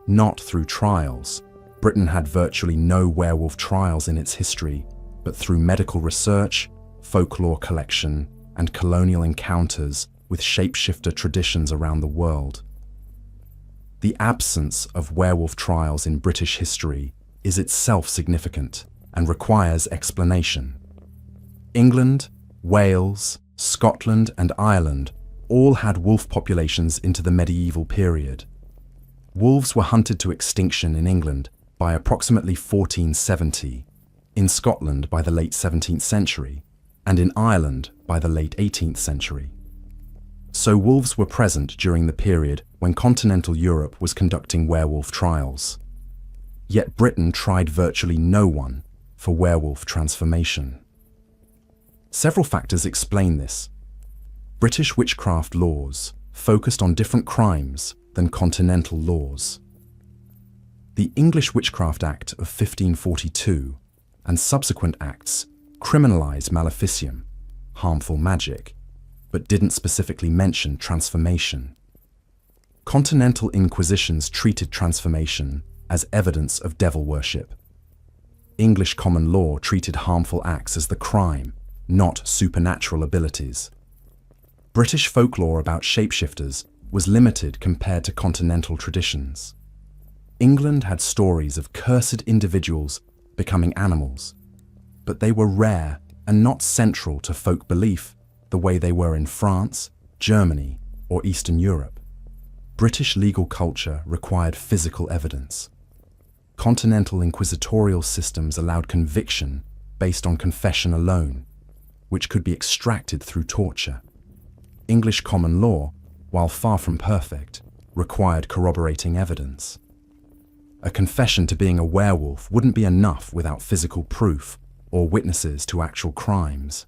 Not through trials. Britain had virtually no werewolf trials in its history, but through medical research, folklore collection, and colonial encounters with shapeshifter traditions around the world. The absence of werewolf trials in British history is itself significant and requires explanation. England, Wales, Scotland, and Ireland all had wolf populations into the medieval period. Wolves were hunted to extinction in England by approximately 1470, in Scotland by the late 17th century, and in Ireland by the late 18th century. So wolves were present during the period when continental Europe was conducting werewolf trials. Yet Britain tried virtually no one for werewolf transformation. Several factors explain this. British witchcraft laws focused on different crimes than continental laws. The English Witchcraft Act of 1542 and subsequent acts criminalised maleficium, harmful magic, but didn't specifically mention transformation. Continental inquisitions treated transformation as evidence of devil worship. English common law treated harmful acts as the crime, not supernatural abilities. British folklore about shapeshifters was limited compared to continental traditions. England had stories of cursed individuals becoming animals, but they were rare and not central to folk belief the way they were in France, Germany, or Eastern Europe. British legal culture required physical evidence. Continental inquisitorial systems allowed conviction based on confession alone, which could be extracted through torture. English common law, while far from perfect, required corroborating evidence. A confession to being a werewolf wouldn't be enough without physical proof or witnesses to actual crimes.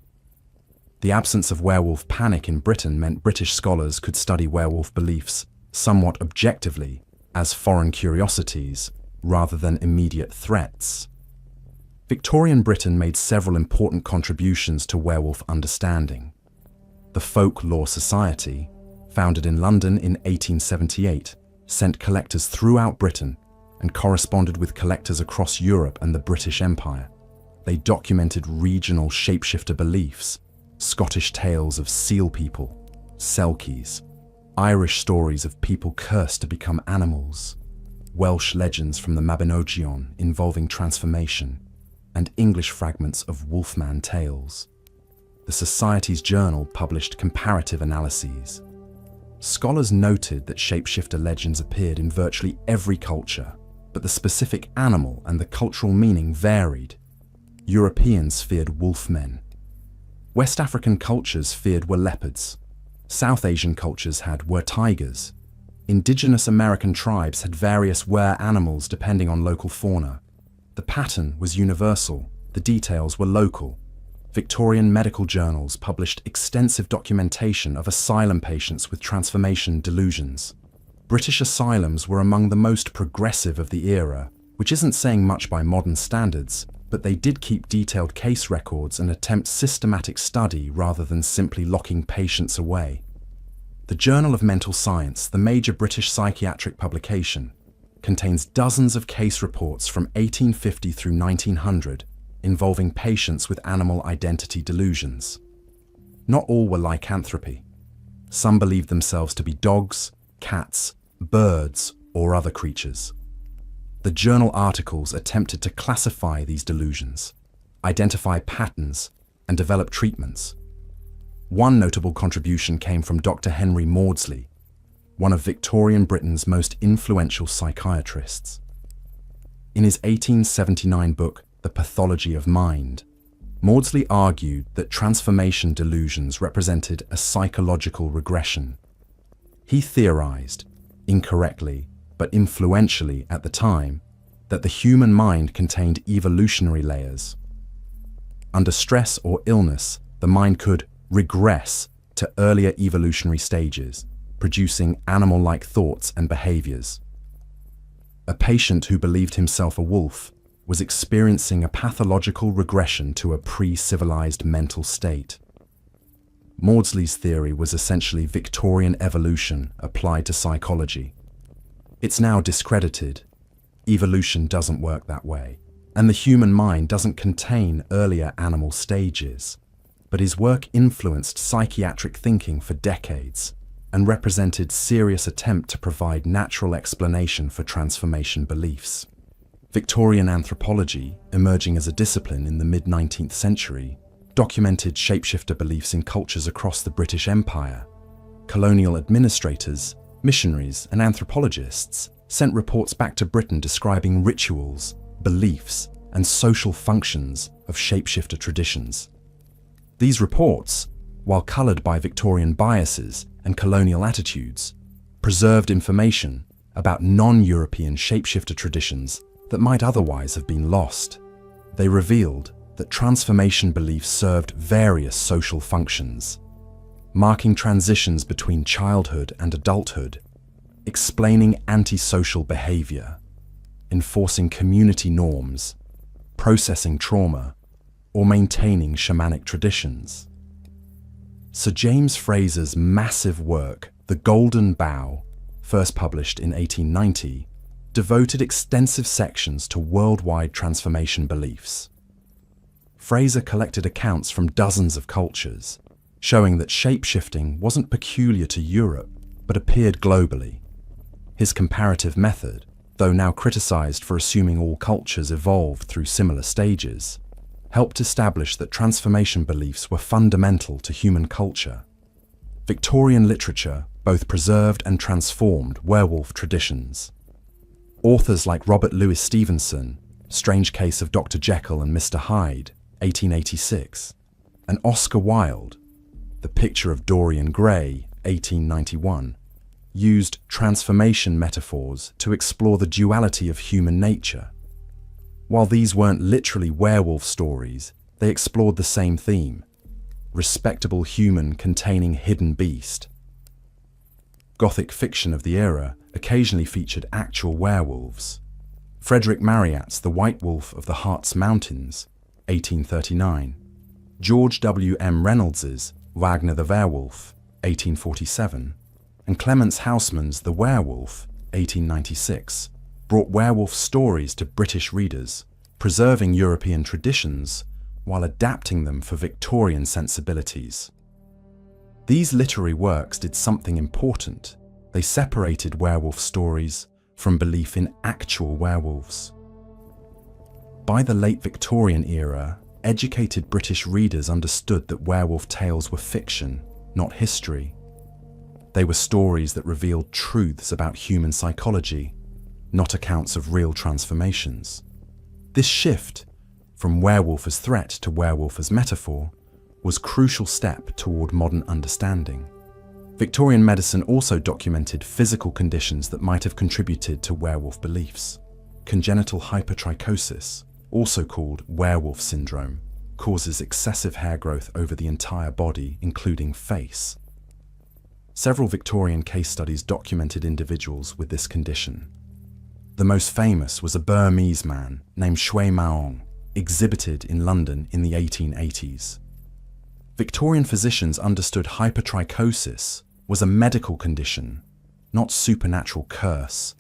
The absence of werewolf panic in Britain meant British scholars could study werewolf beliefs somewhat objectively as foreign curiosities rather than immediate threats. Victorian Britain made several important contributions to werewolf understanding. The Folklore Society, founded in London in 1878, sent collectors throughout Britain and corresponded with collectors across Europe and the British Empire. They documented regional shapeshifter beliefs, Scottish tales of seal people, selkies, Irish stories of people cursed to become animals, Welsh legends from the Mabinogion involving transformation, and English fragments of Wolfman tales. The Society's journal published comparative analyses. Scholars noted that shapeshifter legends appeared in virtually every culture, but the specific animal and the cultural meaning varied. Europeans feared wolfmen. West African cultures feared were leopards. South Asian cultures had were tigers. Indigenous American tribes had various were animals depending on local fauna. The pattern was universal, the details were local. Victorian medical journals published extensive documentation of asylum patients with transformation delusions. British asylums were among the most progressive of the era, which isn't saying much by modern standards, but they did keep detailed case records and attempt systematic study rather than simply locking patients away. The Journal of Mental Science, the major British psychiatric publication, contains dozens of case reports from 1850 through 1900 involving patients with animal identity delusions. Not all were lycanthropy. Some believed themselves to be dogs, cats, birds, or other creatures. The journal articles attempted to classify these delusions, identify patterns, and develop treatments. One notable contribution came from Dr. Henry Maudsley, one of Victorian Britain's most influential psychiatrists. In his 1879 book, The Pathology of Mind, Maudsley argued that transformation delusions represented a psychological regression. He theorized, incorrectly but influentially at the time, that the human mind contained evolutionary layers. Under stress or illness, the mind could regress to earlier evolutionary stages, producing animal-like thoughts and behaviors. A patient who believed himself a wolf was experiencing a pathological regression to a pre-civilized mental state. Maudsley's theory was essentially Victorian evolution applied to psychology. It's now discredited. Evolution doesn't work that way, and the human mind doesn't contain earlier animal stages. But his work influenced psychiatric thinking for decades and represented serious attempt to provide natural explanation for transformation beliefs. Victorian anthropology, emerging as a discipline in the mid-19th century, documented shapeshifter beliefs in cultures across the British Empire. Colonial administrators, missionaries, and anthropologists sent reports back to Britain describing rituals, beliefs, and social functions of shapeshifter traditions. These reports, while coloured by Victorian biases and colonial attitudes, preserved information about non-European shapeshifter traditions that might otherwise have been lost. They revealed that transformation beliefs served various social functions, marking transitions between childhood and adulthood, explaining antisocial behaviour, enforcing community norms, processing trauma, or maintaining shamanic traditions. Sir James Fraser's massive work, The Golden Bough, first published in 1890, devoted extensive sections to worldwide transformation beliefs. Fraser collected accounts from dozens of cultures, showing that shape-shifting wasn't peculiar to Europe, but appeared globally. His comparative method, though now criticized for assuming all cultures evolved through similar stages, helped establish that transformation beliefs were fundamental to human culture. Victorian literature both preserved and transformed werewolf traditions. Authors like Robert Louis Stevenson, Strange Case of Dr. Jekyll and Mr. Hyde, 1886, and Oscar Wilde, The Picture of Dorian Gray, 1891, used transformation metaphors to explore the duality of human nature. While these weren't literally werewolf stories, they explored the same theme: respectable human containing hidden beast. Gothic fiction of the era occasionally featured actual werewolves. Frederick Marryat's The White Wolf of the Harz Mountains, 1839, George W. M. Reynolds's Wagner the Werewolf, 1847, and Clements Houseman's The Werewolf, 1896, brought werewolf stories to British readers, preserving European traditions while adapting them for Victorian sensibilities. These literary works did something important. They separated werewolf stories from belief in actual werewolves. By the late Victorian era, educated British readers understood that werewolf tales were fiction, not history. They were stories that revealed truths about human psychology, not accounts of real transformations. This shift from werewolf as threat to werewolf as metaphor was a crucial step toward modern understanding. Victorian medicine also documented physical conditions that might have contributed to werewolf beliefs. Congenital hypertrichosis, also called werewolf syndrome, causes excessive hair growth over the entire body, including face. Several Victorian case studies documented individuals with this condition. The most famous was a Burmese man named Shui Maong, exhibited in London in the 1880s. Victorian physicians understood hypertrichosis was a medical condition, not supernatural curse,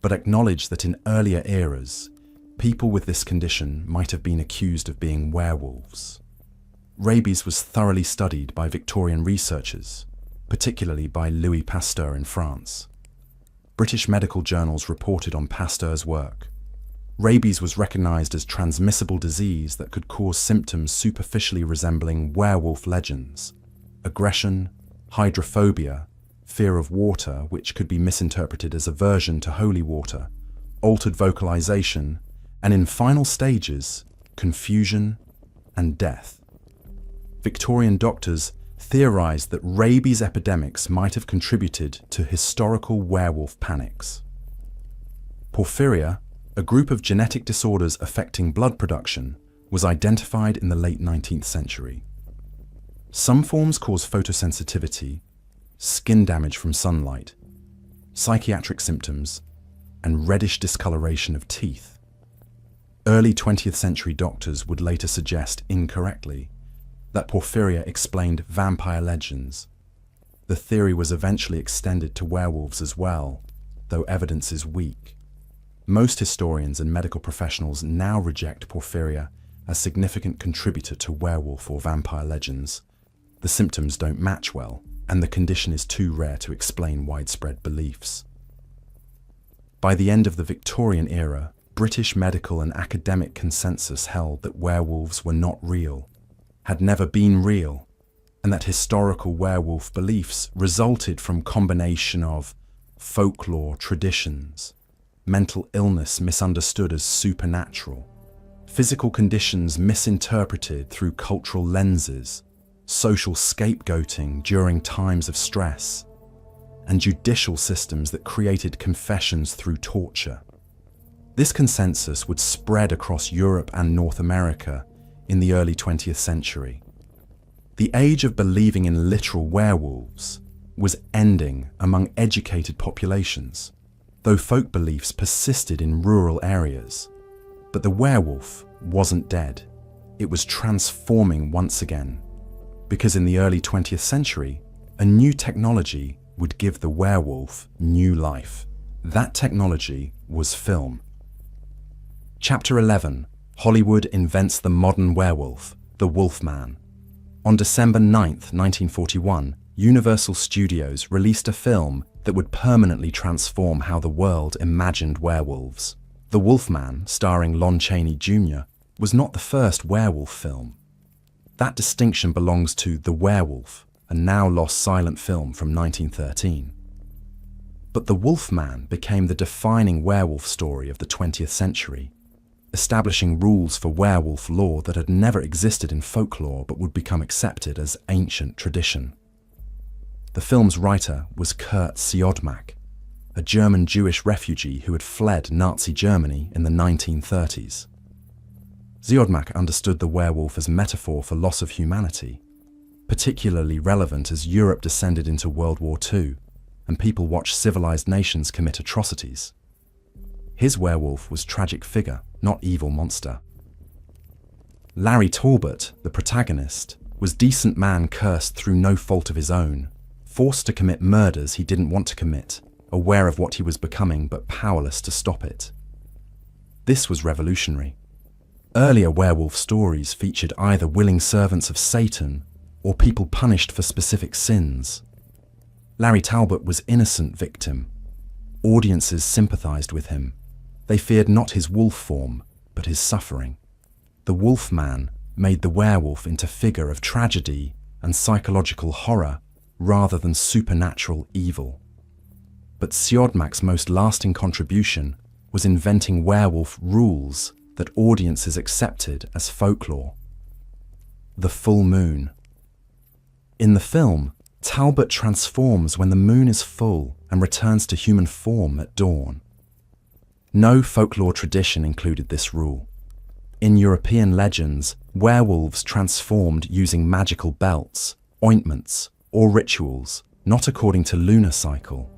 but acknowledged that in earlier eras, people with this condition might have been accused of being werewolves. Rabies was thoroughly studied by Victorian researchers, particularly by Louis Pasteur in France. British medical journals reported on Pasteur's work. Rabies was recognized as transmissible disease that could cause symptoms superficially resembling werewolf legends: aggression, hydrophobia, fear of water, which could be misinterpreted as aversion to holy water, altered vocalization, and in final stages, confusion and death. Victorian doctors theorized that rabies epidemics might have contributed to historical werewolf panics. Porphyria, a group of genetic disorders affecting blood production, was identified in the late 19th century. Some forms cause photosensitivity, skin damage from sunlight, psychiatric symptoms, and reddish discoloration of teeth. Early 20th century doctors would later suggest, incorrectly, that porphyria explained vampire legends. The theory was eventually extended to werewolves as well, though evidence is weak. Most historians and medical professionals now reject porphyria as a significant contributor to werewolf or vampire legends. The symptoms don't match well, and the condition is too rare to explain widespread beliefs. By the end of the Victorian era, British medical and academic consensus held that werewolves were not real, had never been real, and that historical werewolf beliefs resulted from combination of folklore traditions, mental illness misunderstood as supernatural, physical conditions misinterpreted through cultural lenses, social scapegoating during times of stress, and judicial systems that created confessions through torture. This consensus would spread across Europe and North America in the early 20th century. The age of believing in literal werewolves was ending among educated populations, though folk beliefs persisted in rural areas. But the werewolf wasn't dead. It was transforming once again, because in the early 20th century, a new technology would give the werewolf new life. That technology was film. Chapter 11. Hollywood invents the modern werewolf, the Wolfman. On December 9, 1941, Universal Studios released a film that would permanently transform how the world imagined werewolves. The Wolfman, starring Lon Chaney Jr., was not the first werewolf film. That distinction belongs to The Werewolf, a now-lost silent film from 1913. But The Wolfman became the defining werewolf story of the 20th century, establishing rules for werewolf lore that had never existed in folklore but would become accepted as ancient tradition. The film's writer was Kurt Siodmak, a German Jewish refugee who had fled Nazi Germany in the 1930s. Siodmak understood the werewolf as metaphor for loss of humanity, particularly relevant as Europe descended into World War II and people watched civilized nations commit atrocities. His werewolf was tragic figure, not evil monster. Larry Talbot, the protagonist, was decent man cursed through no fault of his own, forced to commit murders he didn't want to commit, aware of what he was becoming but powerless to stop it. This was revolutionary. Earlier werewolf stories featured either willing servants of Satan or people punished for specific sins. Larry Talbot was innocent victim. Audiences sympathized with him. They feared not his wolf form, but his suffering. The Wolfman made the werewolf into figure of tragedy and psychological horror rather than supernatural evil. But Siodmak's most lasting contribution was inventing werewolf rules that audiences accepted as folklore. The full moon. In the film, Talbot transforms when the moon is full and returns to human form at dawn. No folklore tradition included this rule. In European legends, werewolves transformed using magical belts, ointments, or rituals, not according to lunar cycle.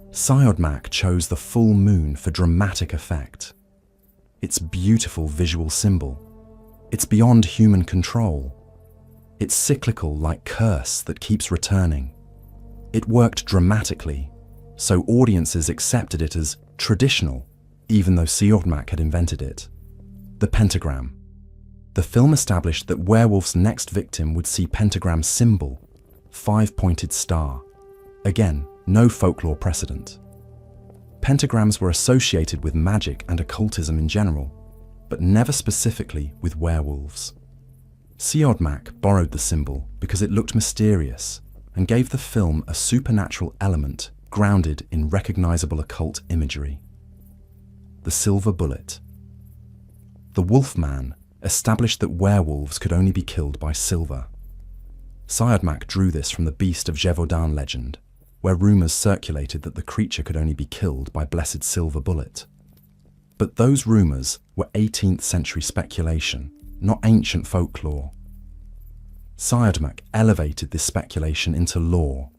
Siodmak chose the full moon for dramatic effect. Its beautiful visual symbol. It's beyond human control. It's cyclical like curse that keeps returning. It worked dramatically, so audiences accepted it as traditional, even though Siodmak had invented it. The pentagram. The film established that werewolf's next victim would see pentagram symbol, five-pointed star. Again, no folklore precedent. Pentagrams were associated with magic and occultism in general, but never specifically with werewolves. Siodmak borrowed the symbol because it looked mysterious and gave the film a supernatural element grounded in recognizable occult imagery. The silver bullet. The Wolfman established that werewolves could only be killed by silver. Siodmak drew this from the Beast of Gévaudan legend, where rumors circulated that the creature could only be killed by blessed silver bullet. But those rumors were 18th century speculation, not ancient folklore. Siodmak elevated this speculation into lore.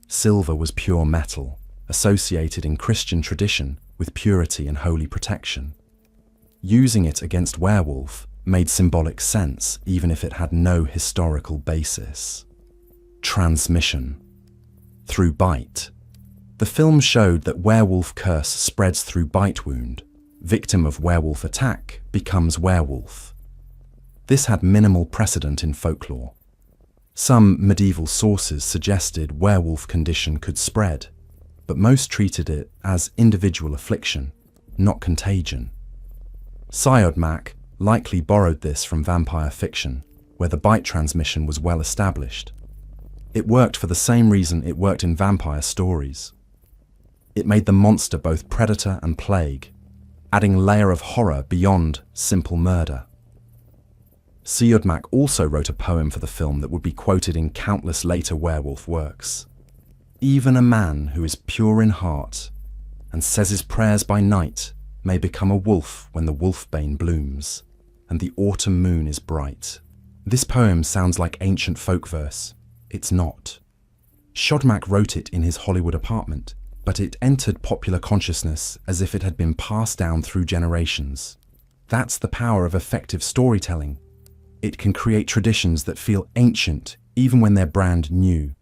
Silver was pure metal, associated in Christian tradition with purity and holy protection. Using it against werewolf made symbolic sense even if it had no historical basis. Transmission. Through bite. The film showed that werewolf curse spreads through bite wound. Victim of werewolf attack becomes werewolf. This had minimal precedent in folklore. Some medieval sources suggested werewolf condition could spread, but most treated it as individual affliction, not contagion. Syodmak likely borrowed this from vampire fiction, where the bite transmission was well established. It worked for the same reason it worked in vampire stories. It made the monster both predator and plague, adding a layer of horror beyond simple murder. Syodmak also wrote a poem for the film that would be quoted in countless later werewolf works. Even a man who is pure in heart and says his prayers by night may become a wolf when the wolfbane blooms and the autumn moon is bright. This poem sounds like ancient folk verse. It's not. Syodmak wrote it in his Hollywood apartment, but it entered popular consciousness as if it had been passed down through generations. That's the power of effective storytelling. It can create traditions that feel ancient even when they're brand new.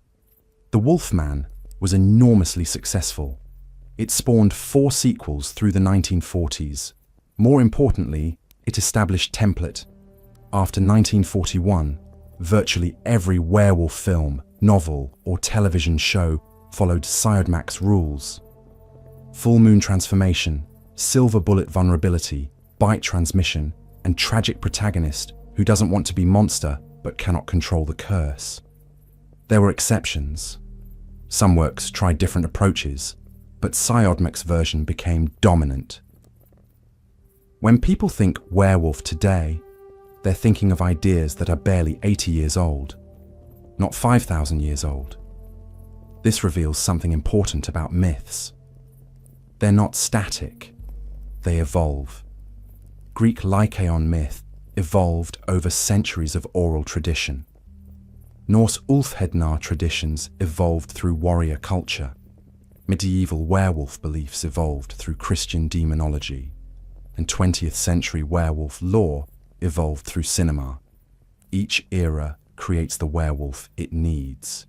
The Wolfman was enormously successful. It spawned 4 sequels through the 1940s. More importantly, it established template. After 1941, virtually every werewolf film, novel, or television show followed Syodmak's rules. Full moon transformation, silver bullet vulnerability, bite transmission, and tragic protagonist who doesn't want to be monster but cannot control the curse. There were exceptions. Some works tried different approaches, but Syodmak's version became dominant. When people think werewolf today, they're thinking of ideas that are barely 80 years old, not 5,000 years old. This reveals something important about myths. They're not static, they evolve. Greek Lycaon myth evolved over centuries of oral tradition. Norse Ulfhednar traditions evolved through warrior culture. Medieval werewolf beliefs evolved through Christian demonology. And 20th century werewolf lore evolved through cinema. Each era creates the werewolf it needs.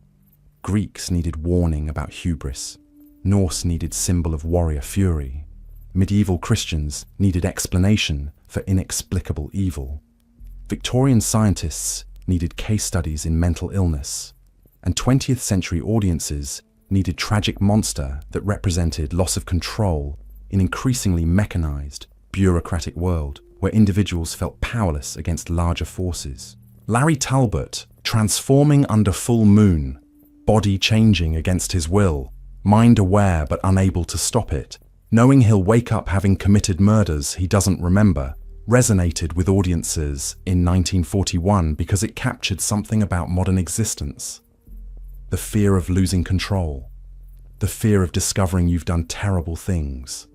Greeks needed warning about hubris. Norse needed symbol of warrior fury. Medieval Christians needed explanation for inexplicable evil. Victorian scientists needed case studies in mental illness. And 20th century audiences needed tragic monster that represented loss of control in increasingly mechanized, bureaucratic world where individuals felt powerless against larger forces. Larry Talbot, transforming under full moon, body changing against his will, mind aware but unable to stop it, knowing he'll wake up having committed murders he doesn't remember, resonated with audiences in 1941 because it captured something about modern existence. The fear of losing control, the fear of discovering you've done terrible things,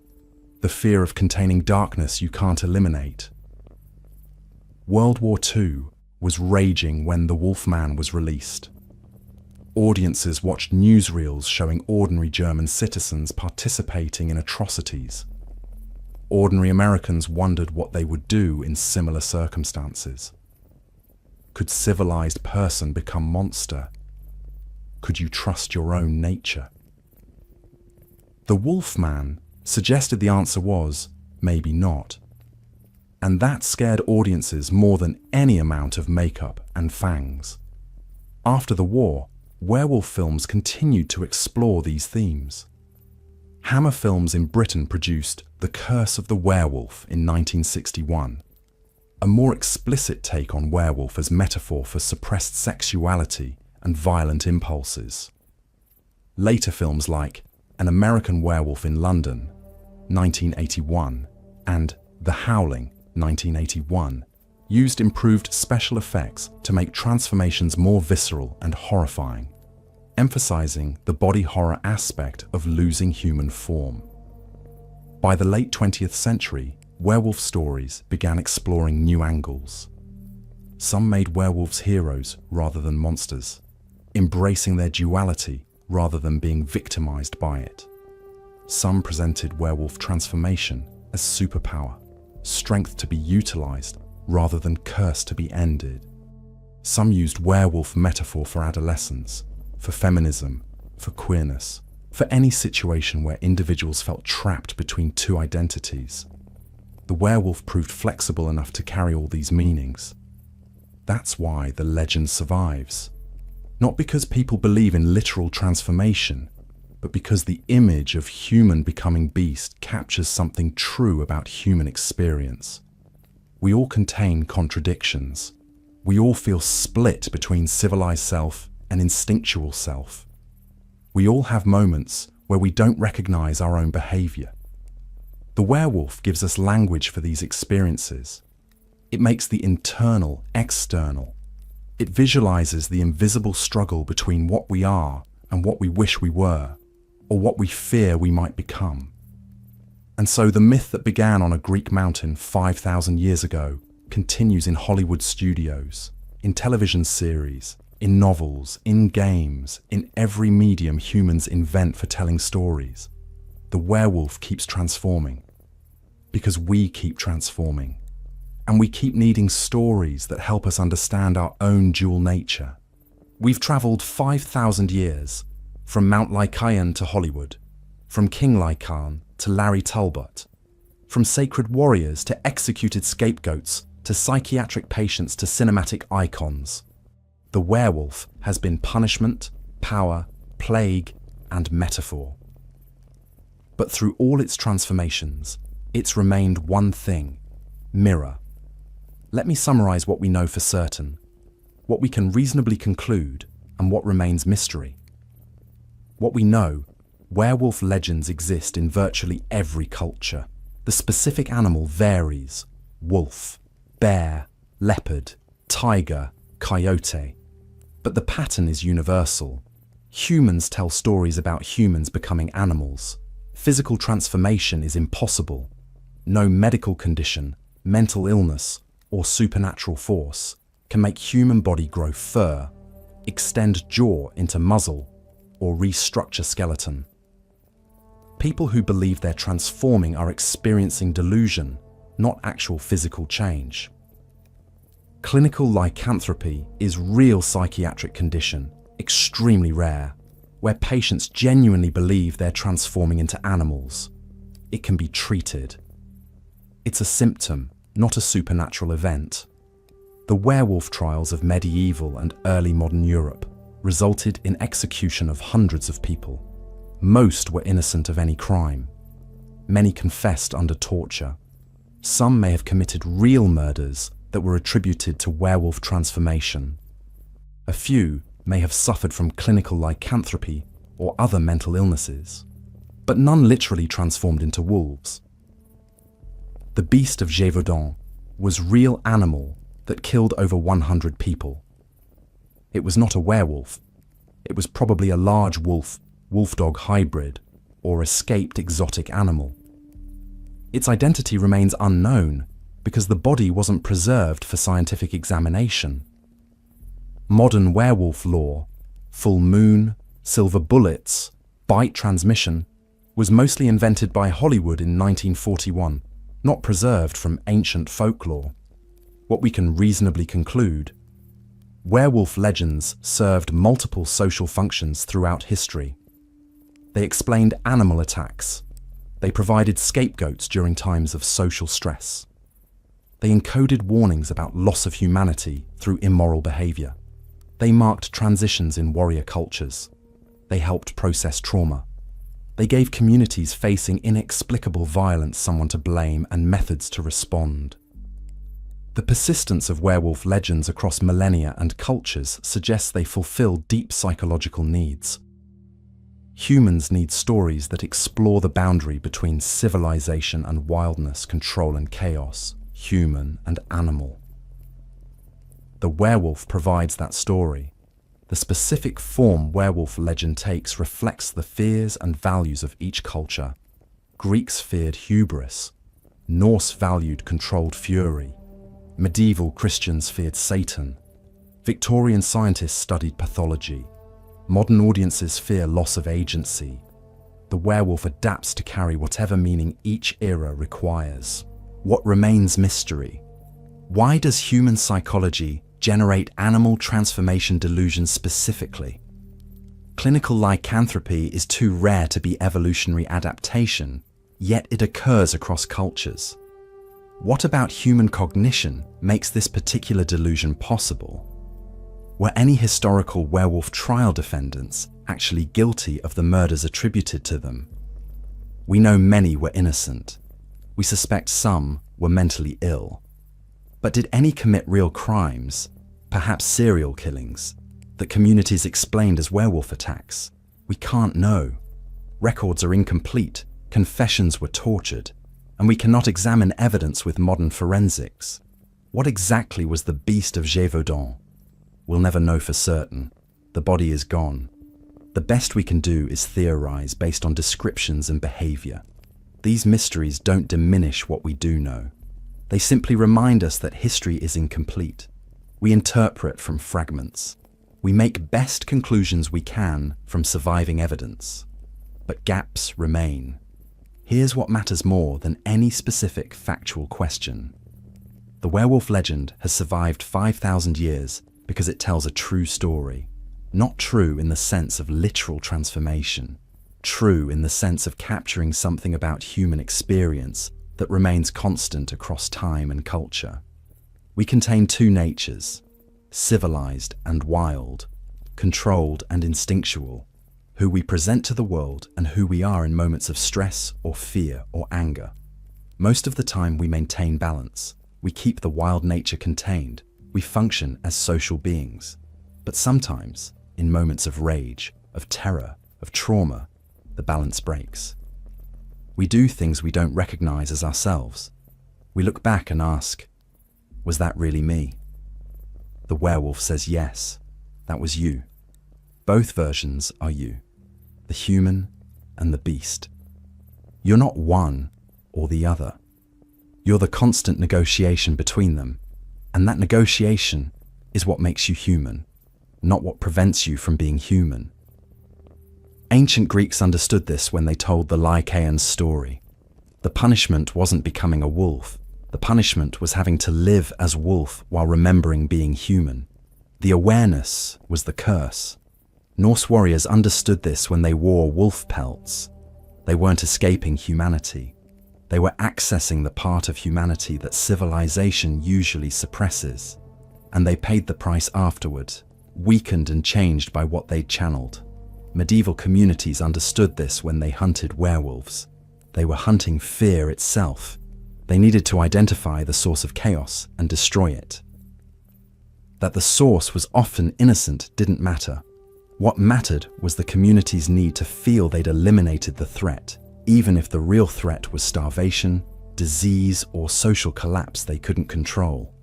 the fear of containing darkness you can't eliminate. World War II was raging when The Wolfman was released. Audiences watched newsreels showing ordinary German citizens participating in atrocities. Ordinary Americans wondered what they would do in similar circumstances. Could civilized person become monster? Could you trust your own nature? The Wolfman suggested the answer was, maybe not. And that scared audiences more than any amount of makeup and fangs. After the war, werewolf films continued to explore these themes. Hammer Films in Britain produced The Curse of the Werewolf in 1961, a more explicit take on werewolf as metaphor for suppressed sexuality and violent impulses. Later films like An American Werewolf in London, 1981, and The Howling, 1981, used improved special effects to make transformations more visceral and horrifying, emphasizing the body horror aspect of losing human form. By the late 20th century, werewolf stories began exploring new angles. Some made werewolves heroes rather than monsters, embracing their duality rather than being victimized by it. Some presented werewolf transformation as superpower, strength to be utilized rather than curse to be ended. Some used werewolf metaphor for adolescence, for feminism, for queerness, for any situation where individuals felt trapped between two identities. The werewolf proved flexible enough to carry all these meanings. That's why the legend survives. Not because people believe in literal transformation, but because the image of human becoming beast captures something true about human experience. We all contain contradictions. We all feel split between civilized self and instinctual self. We all have moments where we don't recognize our own behavior. The werewolf gives us language for these experiences. It makes the internal external. It visualizes the invisible struggle between what we are and what we wish we were, or what we fear we might become. And so the myth that began on a Greek mountain 5,000 years ago continues in Hollywood studios, in television series, in novels, in games, in every medium humans invent for telling stories. The werewolf keeps transforming, because we keep transforming. And we keep needing stories that help us understand our own dual nature. We've traveled 5,000 years, from Mount Lycaon to Hollywood, from King Lycaon to Larry Talbot, from sacred warriors to executed scapegoats to psychiatric patients to cinematic icons. The werewolf has been punishment, power, plague, and metaphor. But through all its transformations, it's remained one thing: mirror. Let me summarize what we know for certain, what we can reasonably conclude, and what remains mystery. What we know: werewolf legends exist in virtually every culture. The specific animal varies: wolf, bear, leopard, tiger, coyote. But the pattern is universal. Humans tell stories about humans becoming animals. Physical transformation is impossible. No medical condition, mental illness, or supernatural force can make human body grow fur, extend jaw into muzzle, or restructure skeleton. People who believe they're transforming are experiencing delusion, not actual physical change. Clinical lycanthropy is real psychiatric condition, extremely rare, where patients genuinely believe they're transforming into animals. It can be treated. It's a symptom, not a supernatural event. The werewolf trials of medieval and early modern Europe resulted in execution of hundreds of people. Most were innocent of any crime. Many confessed under torture. Some may have committed real murders that were attributed to werewolf transformation. A few may have suffered from clinical lycanthropy or other mental illnesses, but none literally transformed into wolves. The beast of Gévaudan was real animal that killed over 100 people. It was not a werewolf. It was probably a large wolf-dog hybrid, or escaped exotic animal. Its identity remains unknown because the body wasn't preserved for scientific examination. Modern werewolf lore, full moon, silver bullets, bite transmission, was mostly invented by Hollywood in 1941, not preserved from ancient folklore. What we can reasonably conclude: werewolf legends served multiple social functions throughout history. They explained animal attacks. They provided scapegoats during times of social stress. They encoded warnings about loss of humanity through immoral behavior. They marked transitions in warrior cultures. They helped process trauma. They gave communities facing inexplicable violence someone to blame and methods to respond. The persistence of werewolf legends across millennia and cultures suggests they fulfill deep psychological needs. Humans need stories that explore the boundary between civilization and wildness, control and chaos, human and animal. The werewolf provides that story. The specific form werewolf legend takes reflects the fears and values of each culture. Greeks feared hubris. Norse valued controlled fury. Medieval Christians feared Satan. Victorian scientists studied pathology. Modern audiences fear loss of agency. The werewolf adapts to carry whatever meaning each era requires. What remains mystery? Why does human psychology generate animal transformation delusions specifically? Clinical lycanthropy is too rare to be evolutionary adaptation, yet it occurs across cultures. What about human cognition makes this particular delusion possible? Were any historical werewolf trial defendants actually guilty of the murders attributed to them? We know many were innocent. We suspect some were mentally ill. But did any commit real crimes, perhaps serial killings, that communities explained as werewolf attacks? We can't know. Records are incomplete, confessions were tortured, and we cannot examine evidence with modern forensics. What exactly was the beast of Gévaudan? We'll never know for certain. The body is gone. The best we can do is theorize based on descriptions and behavior. These mysteries don't diminish what we do know. They simply remind us that history is incomplete. We interpret from fragments. We make best conclusions we can from surviving evidence. But gaps remain. Here's what matters more than any specific factual question. The werewolf legend has survived 5,000 years because it tells a true story. Not true in the sense of literal transformation. True in the sense of capturing something about human experience that remains constant across time and culture. We contain two natures, civilized and wild, controlled and instinctual, who we present to the world and who we are in moments of stress or fear or anger. Most of the time we maintain balance. We keep the wild nature contained. We function as social beings. But sometimes, in moments of rage, of terror, of trauma, the balance breaks. We do things we don't recognize as ourselves. We look back and ask, was that really me? The werewolf says yes, that was you. Both versions are you, the human and the beast. You're not one or the other. You're the constant negotiation between them, and that negotiation is what makes you human, not what prevents you from being human. Ancient Greeks understood this when they told the Lycaean story. The punishment wasn't becoming a wolf. The punishment was having to live as wolf while remembering being human. The awareness was the curse. Norse warriors understood this when they wore wolf pelts. They weren't escaping humanity. They were accessing the part of humanity that civilization usually suppresses. And they paid the price afterward, weakened and changed by what they'd channeled. Medieval communities understood this when they hunted werewolves. They were hunting fear itself. They needed to identify the source of chaos and destroy it. That the source was often innocent didn't matter. What mattered was the community's need to feel they'd eliminated the threat, even if the real threat was starvation, disease, or social collapse they couldn't control.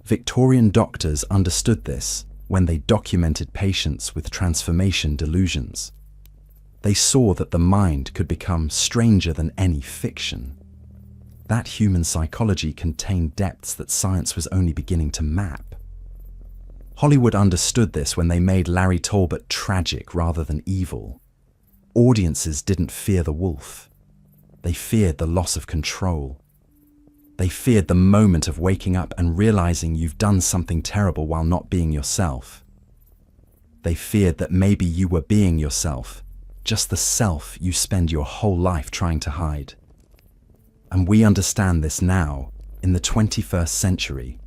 Victorian doctors understood this when they documented patients with transformation delusions. They saw that the mind could become stranger than any fiction. That human psychology contained depths that science was only beginning to map. Hollywood understood this when they made Larry Talbot tragic rather than evil. Audiences didn't fear the wolf. They feared the loss of control. They feared the moment of waking up and realizing you've done something terrible while not being yourself. They feared that maybe you were being yourself, just the self you spend your whole life trying to hide. And we understand this now, in the 21st century,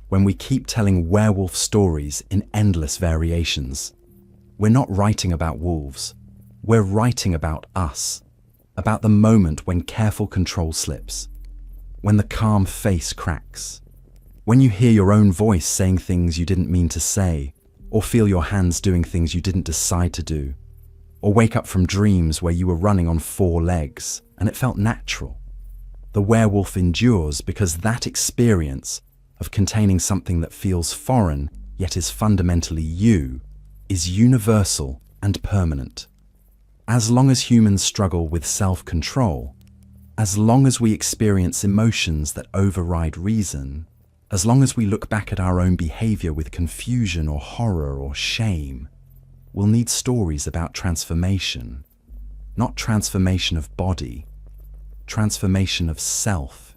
when we keep telling werewolf stories in endless variations. We're not writing about wolves. We're writing about us, about the moment when careful control slips, when the calm face cracks, when you hear your own voice saying things you didn't mean to say, or feel your hands doing things you didn't decide to do, or wake up from dreams where you were running on 4 legs and it felt natural. The werewolf endures because that experience of containing something that feels foreign yet is fundamentally you is universal and permanent. As long as humans struggle with self-control, as long as we experience emotions that override reason, as long as we look back at our own behavior with confusion or horror or shame, we'll need stories about transformation. Not transformation of body, transformation of self.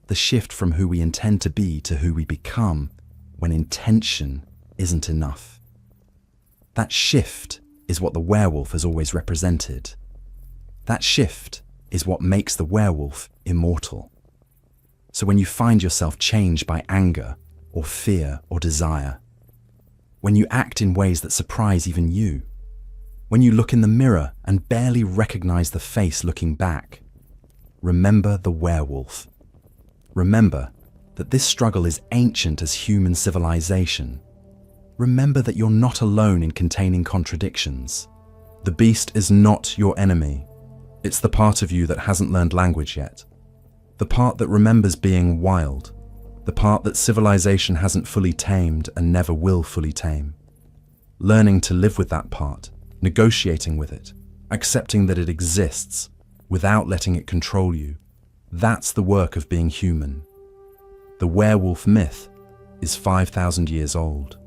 The shift from who we intend to be to who we become when intention isn't enough. That shift is what the werewolf has always represented. That shift is what makes the werewolf immortal. So when you find yourself changed by anger or fear or desire, when you act in ways that surprise even you, when you look in the mirror and barely recognize the face looking back, remember the werewolf. Remember that this struggle is ancient as human civilization. Remember that you're not alone in containing contradictions. The beast is not your enemy. It's the part of you that hasn't learned language yet. The part that remembers being wild. The part that civilization hasn't fully tamed and never will fully tame. Learning to live with that part, negotiating with it, accepting that it exists without letting it control you. That's the work of being human. The werewolf myth is 5,000 years old.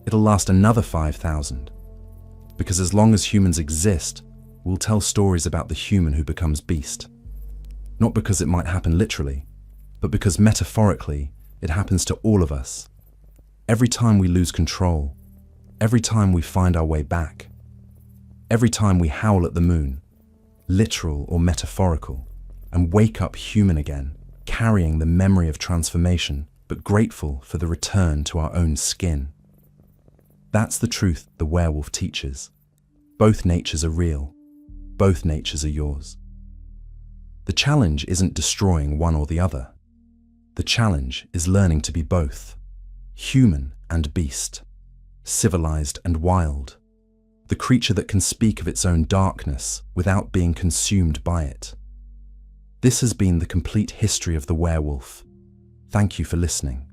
It'll last another 5,000. Because as long as humans exist, we'll tell stories about the human who becomes beast. Not because it might happen literally, but because metaphorically, it happens to all of us. Every time we lose control, every time we find our way back, every time we howl at the moon, literal or metaphorical, and wake up human again, carrying the memory of transformation, but grateful for the return to our own skin. That's the truth the werewolf teaches. Both natures are real. Both natures are yours. The challenge isn't destroying one or the other. The challenge is learning to be both, human and beast, civilized and wild, the creature that can speak of its own darkness without being consumed by it. This has been the complete history of the werewolf. Thank you for listening.